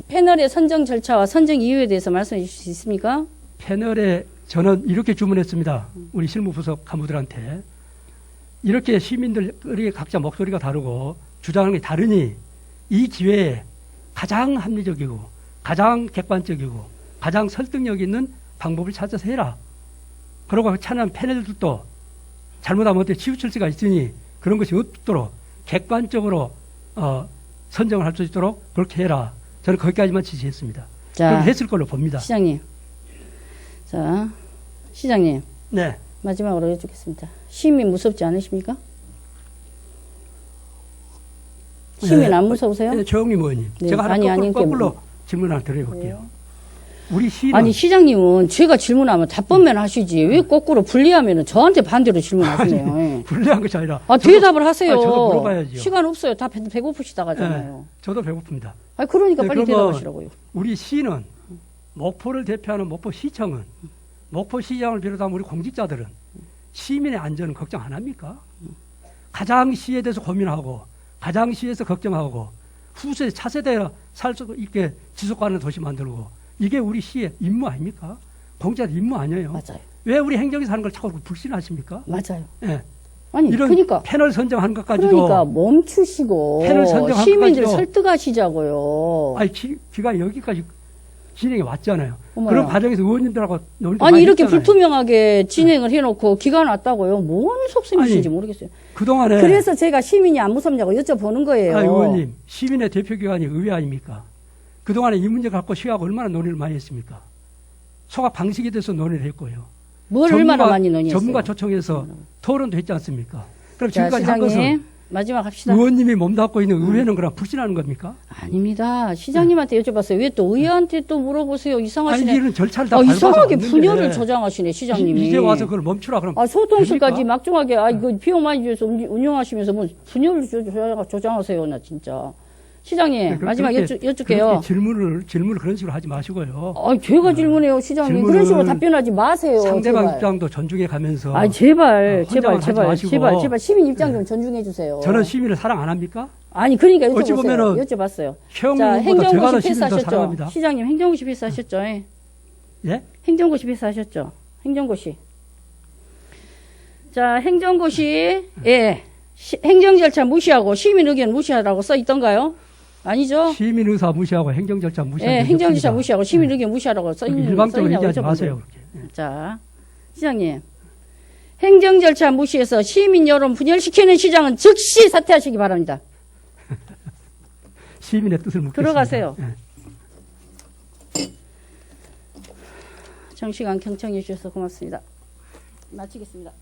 패널의 선정 절차와 선정 이유에 대해서 말씀해 주실 수 있습니까? 패널에 저는 이렇게 주문했습니다. 우리 실무부서 간부들한테. 이렇게 시민들이 각자 목소리가 다르고 주장하는 게 다르니 이 기회에 가장 합리적이고 가장 객관적이고 가장 설득력 있는 방법을 찾아서 해라. 그러고 참여한 패널들도 잘못하면 어떻게 치우칠 수가 있으니 그런 것이 없도록 객관적으로 선정을 할 수 있도록 그렇게 해라. 저는 거기까지만 지시했습니다. 그렇게 했을 걸로 봅니다. 시장님. 자, 시장님. 네. 마지막으로 여쭙겠습니다. 시민 무섭지 않으십니까? 시민 안 무서우세요? 네, 조영민 의원님. 네. 제가 하나 아니, 거꾸로 질문 하나 드려볼게요. 우리 시는 아니, 시장님은 제가 질문하면 답변만 하시지. 왜 거꾸로 불리하면 저한테 반대로 질문하시네요. 예. 불리한 것이 아니라. 대답을 하세요. 저도 물어봐야죠. 시간 없어요. 다 배고프시다가잖아요. 네, 저도 배고픕니다. 그러니까 네, 빨리 그러면 대답하시라고요. 우리 시는 목포를 대표하는 목포시청은 목포시장을 비롯한 우리 공직자들은 시민의 안전은 걱정 안 합니까? 가장 시에 대해서 고민하고 가장 시에서 걱정하고 후세 차세대가 살 수 있게 지속가는 도시 만들고 이게 우리 시의 임무 아닙니까? 공자의 임무 아니에요. 맞아요. 왜 우리 행정에서 하는 걸 자꾸 불신하십니까? 맞아요. 예. 아니, 이런 그러니까. 패널 선정하는 것까지도 그러니까 멈추시고 패널 선정한 시민들 것까지도 설득하시자고요. 아니 기가 여기까지 진행이 왔잖아요. 어머나. 그런 과정에서 의원님들하고 논의도 아니 많이 이렇게 했잖아요. 불투명하게 진행을 해놓고 기가 났다고요. 뭔 속셈이신지 아니, 모르겠어요. 그동안에 그래서 제가 시민이 안 무섭냐고 여쭤보는 거예요. 아니, 의원님 시민의 대표기관이 의회 아닙니까? 그동안에 이 문제 갖고 시하고 얼마나 논의를 많이 했습니까? 소각 방식에 대해서 논의를 했고요. 뭘 얼마나 많이 논의했어요. 전문가 초청해서 토론도 했지 않습니까? 그럼 자, 지금까지 한 시장님 것은 마지막 합시다. 의원님이 몸담고 있는 의회는 그럼 불신하는 겁니까? 아닙니다. 시장님한테 여쭤봤어요. 왜 또 의회한테 또 물어보세요. 이상하시네. 아니 이런 절차를 다 밟아서 이상하게 왔는데 분열을 조장하시네 시장님이. 이제 와서 그걸 멈추라 그럼 소통실까지 됩니까? 막중하게 이거 비용 많이 주셔서 운영하시면서 뭐 분열을 조장하세요. 나 진짜. 시장님 네, 마지막 그렇게 여쭐게요. 질문을 그런 식으로 하지 마시고요. 제가 질문해요, 시장님. 질문을 그런 식으로 답변하지 마세요. 상대방 제발. 입장도 존중해 가면서 제발, 헌정을 하지 마시고. 제발 시민 입장 좀 존중해 주세요. 저는 시민을 사랑 안 합니까? 아니, 그러니까 어찌 보면은 여쭤봤어요. 최영민보다 제가 행정고시 더 시민을 더 패스하셨죠? 사랑합니다. 시장님 행정고시 패스하셨죠? 예? 예? 행정고시 패스하셨죠? 행정고시. 자, 행정고시, 예. 행정 절차 무시하고 시민 의견 무시하라고 써 있던가요? 아니죠? 시민 의사 무시하고 행정 절차 무시하고 예, 행정 절차 무시하고 시민 의견 무시하라고 써 있는 일방적으로 얘기하지 여쭤보는데. 마세요. 그렇게. 자, 시장님. 행정 절차 무시해서 시민 여론 분열시키는 시장은 즉시 사퇴하시기 바랍니다. 시민의 뜻을 묻겠습니다. 들어가세요. 예. 정시간 경청해 주셔서 고맙습니다. 마치겠습니다.